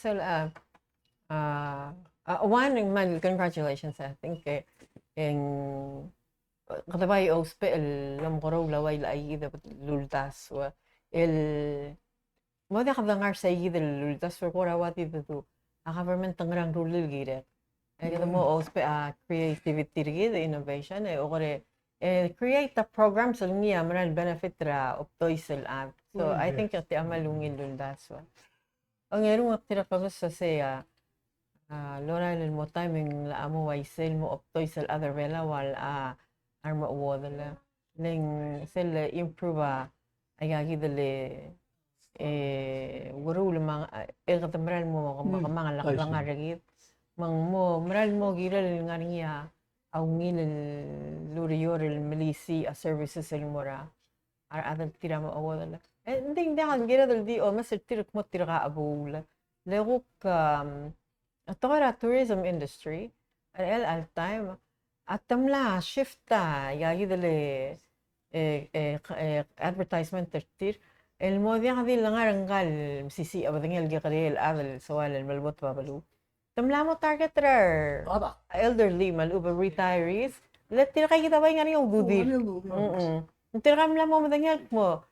D: one man congratulations I think in kadabay ospe el lamqoro laway la ayida lultas wa el mo de kadangar sa ayida lultas for korawati tu a government tangrang rulil gire kita mo ospe creativity gire innovation okore create a program sa niya maral benefit ra optoy sel so I think yung amalungin luldas wa ang erong tira ka sa saya lora el mo timing la amo waisel mo optoy sel other vela wal arma wadala ning sel improve ayagi dele guru lamang katamral mo mga lakang ragit mang mo maral mo giral ngariya awngil luriyor el milisi a services el mora adal tira mo wadala hindi kan gira dal di o mas tirik mo tira abula lego atora tourism industry al time atamla shifta yagi dele advertisement tertir el modia hadi langarangal sisi abadangel giqrel adal sawal el malbot babalu tamla mo target rar elderly maluba retirees let tira kay kita bay ngani yung dudi tira kamla mo madangel mo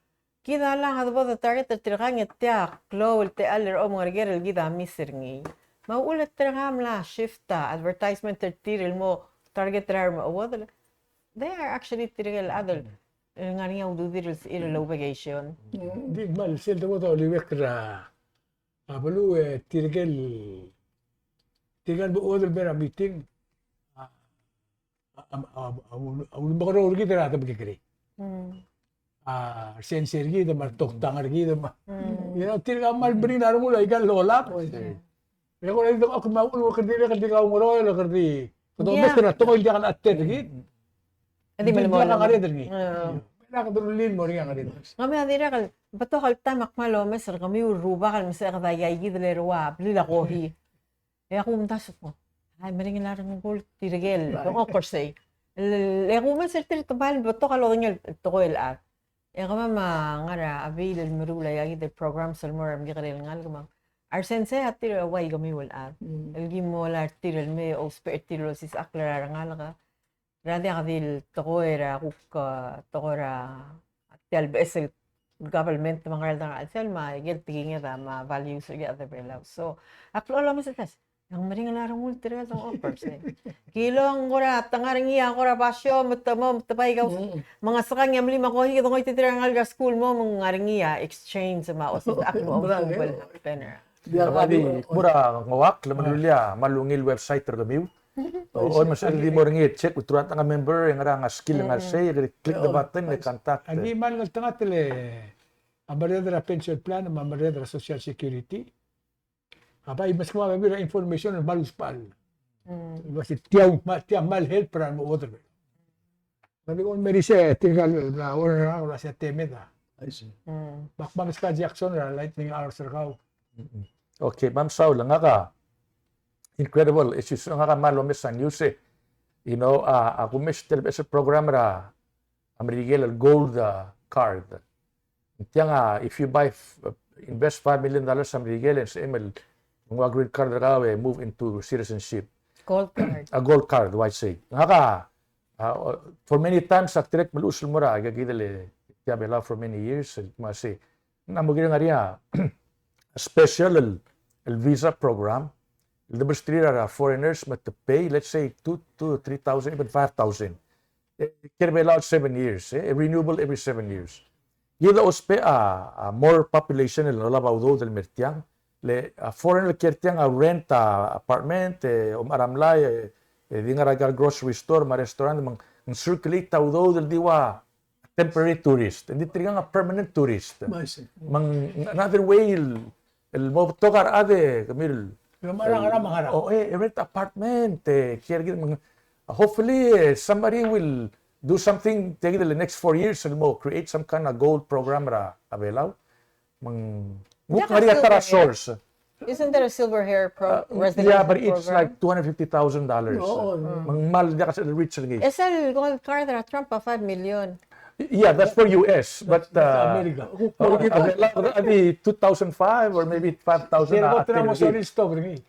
D: kita lang hado the target tira kang etya glow el te aler o mga gerel gida misirngi maulat tira kamla shifta advertisement tertir el mo target rar mo wadala they are actually tirigal adult ngani yung dudir il low vacation
A: Di mal sel daw to liwek ra. Abalu tirgel bo odel bera meeting. ulun bakaro urgi tera ta bigre.
D: Mm.
A: Sensor gitu, mar toktangar gitu, you know, tira mal bring na mo igal lola. Ya ko ito ako maulo kerdi ka umuro lo kerdi. Kudo
D: Yeah.
A: mes na to ko diyan atter gitu.
D: Hindi mo
A: Diyan
D: naman.
A: ka rin diri.
D: Oo.
A: Kaya ka durulin mo rin rin.
D: Kami adira kal bato kal tamak malo mesr kami uruba kal mesa ka daya gid le ruwa bli la kohi. E ako muntas ko. Ay mering larang gol tirigel. Ko korsay. Le ako mesr tir tabal bato kal ngel to ko el at. E kama ngara avail el merula ya gid program sal more am gikrel ngal kama. Our sensei at tir away kami wal at. El gimola tir el me o spirit tir sis aklara ngal ka. Radi akadil tokoera kukka tokora tial besel government mga kaldang alsel ma gel tingin da ma values ri other belaw so aklo lo mesetas ang maring larang ultra tong offers kilong gora tangaring iya gora basyo metamo tapay ka mga sakang yam lima ko higit ngoy titirang alga school mo mga ngaring iya exchange ma osis aklo ang well tenor
B: Kapadi, mura ngawak, laman lulya, malungil website tergamiw. O mas di mo ring check uturat nga member nga nga skill nga say click the button and contact.
A: Agi man ngal tanga tele amareda pension plan, amareda social security. Apa mas kuma mabira information malus pal. Basi tiang mal help para mo other. Sabi ko merise tinggal na ora sa temeda.
C: I see.
A: Bakman ska Jackson ra lightning hours ra.
B: Okay, Ma'am Saul, nga ka incredible issues nga ka malo mes ang use. You know, ako mes television program ra Amerigel gold card. Tiyan if you buy invest $5 million sa Amerigel sa email mga green card ra move into citizenship.
D: gold card
B: A gold card, why say? Nga ka for many times sa direct malusul mo ra gagidale tiabela for many years masi. Namugira nga riya special visa program. The foreigners but to pay, let's say 2,000 to 3,000, even 5,000. It can be allowed 7 years, renewable every 7 years. Yida ospe more population el nola baudo del mertiang. Le foreigner kertiang rent apartment, aramlay, di nga ragal grocery store, ma restaurant, mang circulate taudo del diwa temporary tourist. Hindi trigang permanent tourist.
C: I see.
B: Mang another way el mo tokar ade kamil
A: Marang mga
B: oh rent apartment hopefully somebody will do something take the next 4 years el mo create some kind of gold program ra abelaw mang
D: Naka
B: mukha tara
D: silver hair.
B: source
D: isn't there a silver hair residential
B: yeah but it's
D: program?
B: like $250,000 mang mal dia kasi rich lagi
D: SL gold card ra Trump 5 million
B: yeah that's for US but
A: Amerika.
B: adi 2005 or maybe 5,000
A: Sino ko tira mo sa
B: at
A: store ringi.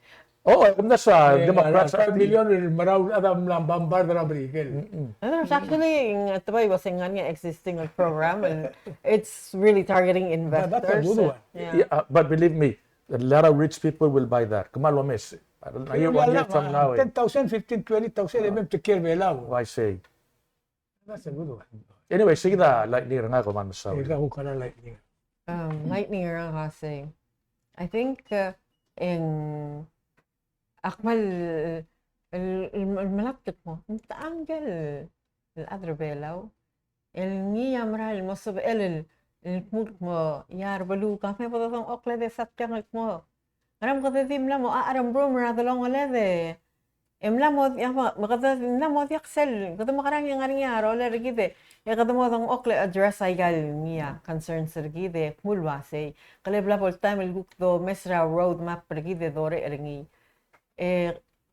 B: oh kung nasa Democrats
A: 5 million maraw adam lang bambar na Amerika.
D: actually ito ba was nga existing program and it's really targeting
A: That's a
D: investors
A: good one.
B: Yeah, but believe me, a lot of rich people will buy that. Kumalo mes. A year, 1 year from now,
A: 10,000, 15, 20,000 even to kill me lao.
B: why say?
A: That's a good one.
B: Anyway, sige na, like ni nga ko man sa.
A: Ikaw ko na lightning.
D: lightning around kasi I think in akmal malapit mo tanggal الأدر بيلو النية مرة المصب el mo yar balu kami pada tong okle de satya mo aram kata di mla mo aram bro mara dalong ole emla mo ya makata mla mo yaksel kata makarang yang arinya role rigide ya kata mo tong okle address ay gal niya concern sergide mulwase kalebla pol time el gukdo mesra road map rigide dore eringi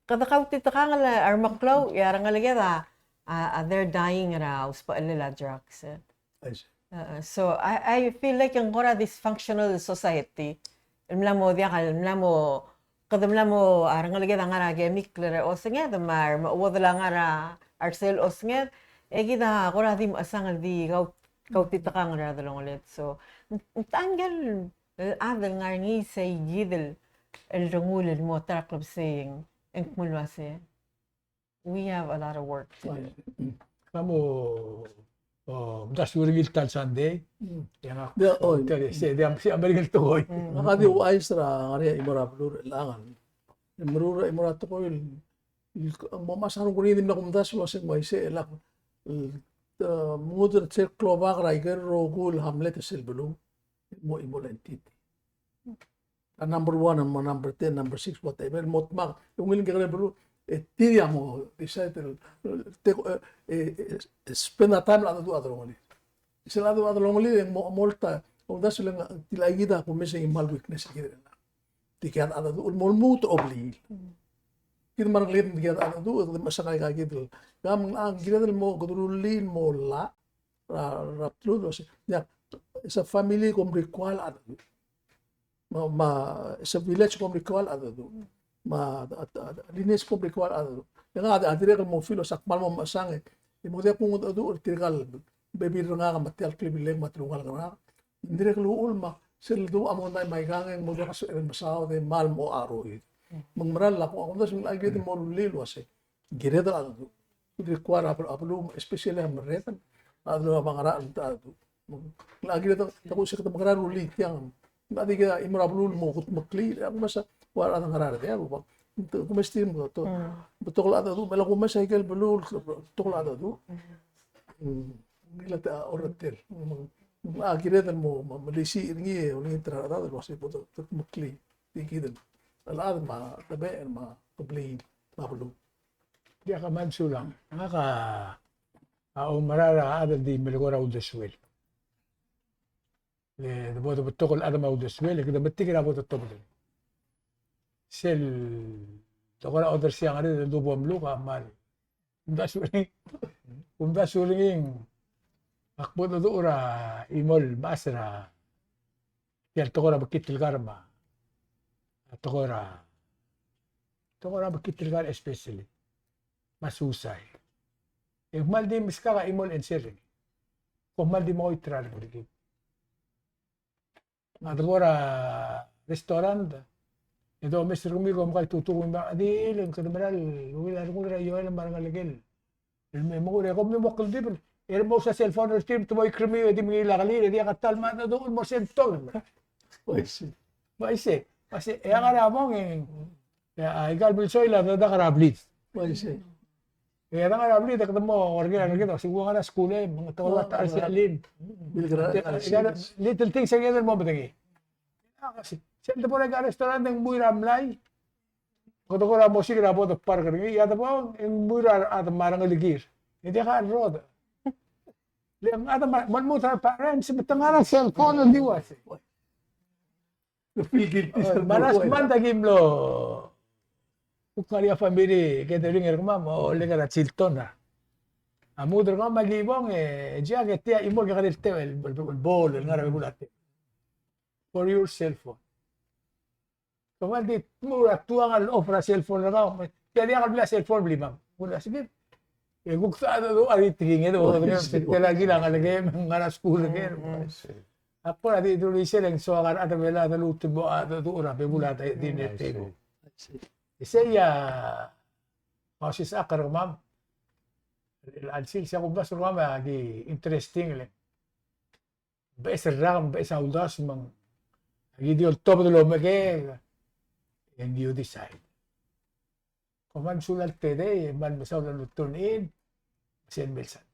D: kata kauti takangala armaklaw yarang alageda they're dying around pa alila drugs.
C: I see.
D: So I feel like yung kora dysfunctional society. Mlamo dia kal mlamo kada mlamo arang lagi ngara ge mikler o singa the mar mawad lang ngara arsel o singa gida kora dim asang di kau titakang ra dalong ulit. So tanggal adal ngarngi say gidel el rungul el mo traklab saying en mulwase. We have a lot of work to do.
A: Kamu das urgil tal Sunday. Yang
C: Yeah, oh,
A: si American toy.
C: Makadi wais ra ngari imura blur langan. Imura to ko Mamasarong ko rin na kumdas wasing waise elak mudur tse klobak raiger rogul hamlet silbulu mo imolentiti. Number 1 and number 10, number 6, whatever, motmak, yung ilang kagaya bro, tiya mo, decide, spend a time lang ito atro ngali. Isa lang ito atro ngali, yung molta, kung da sila tilagida, kung may siyang mal weakness, kaya na. Tikiyan ata ito, ulmol to obli. Kita man ngliit, tikiyan ata ito, masakay kagid. Gamang ang ginadal mo, kudululin mo la, raptlo, sa family kong requal ata ito. Sa village ko ritual ato do linis ko ritual ato yang ada adire mo filo sakmal mo masang mo dia pungut do tirgal baby nga ka matial klibileng matrungal nga dire ko ulma sel do amo na may gangen mo dia kaso masaw de mal mo aro it mangmaral la ko ako das lagi de mo lilo ase gireda ato do ritual aplo especially am retan ato mga ran ato lagi de ko sa mga ulit yang Badi ka imrabulul mo kut makli ako masa wala nang harare ya ko kumestim mo to betul ada tu mela ko masa ikel bulul betul ada tu nila ta oratel akhirnya mo malisi ngi ni trada do wasi poto makli tikidan alad ma tabe ma kubli mabulu
A: Dia ka man sulang. Nga umarara ada di Melgora Udeswel. Le bodo betokol ada ma Udeswel, kita betikira bodo tobel. Sel tokola other siang ada do bom luka mal. Umda suling akbo do ora imol basra. Yal tokora bekitil garma. Tokora bekitil gar especially. Masusay. If mal di miskaka imol and sering. Kung mal di mo itral mo digit. Adagora restaurant. Ito Mr. Rumigo mo kay tutukong ba adi ilang kadamalal wala ko ra yo lang barang alagel. El mo ko mo mo kaldi er mo sa cellphone or stream tumoy krimi di mi lagali di katal man doon mo sentol. Paise. Kasi e nga mo ng igal bilsoy la da karablit.
C: Paise.
A: Kaya nga rabli da mo organ kita siguro nga school mga tawala taal si Alin. Little things again mo batagi. Kasi siyempre po nag-restaurant ng Buiramlay. Kung ko na mo siya po ito park rin. Yata po, yung Buirar at marang aligir. Hindi ka road. Ang at mo sa parents, matangarang cellphone ang diwas. Manas man tagim lo. Kung family, kaya rin nga mo, ulit ka na Chilton na. Amudro ka mag-ibong diya kaya imol ka kanil tewel, bol, nga rin bulate. For your cellphone. Kung hindi, mura, tuwang offer cellphone na ka. Kaya di ka bila cellphone, limang. Mula, sige. Kung saan ito, aritigin ito. Kaya lagi lang, alagay, mga na school again. Apo, natin ito rin silang, so, akan at wala, nalutin mo, at ito, urapi, mula tayo, dinner table. Isaya, Kausischakl, ma'am. Alsil siya kung baso ma'am, interesting lang. Bais ram, bais audas, mang, hindi yung top ng lomake, and you decide. Kung man sulat tede, man masaw na lutunin, siyan belsan.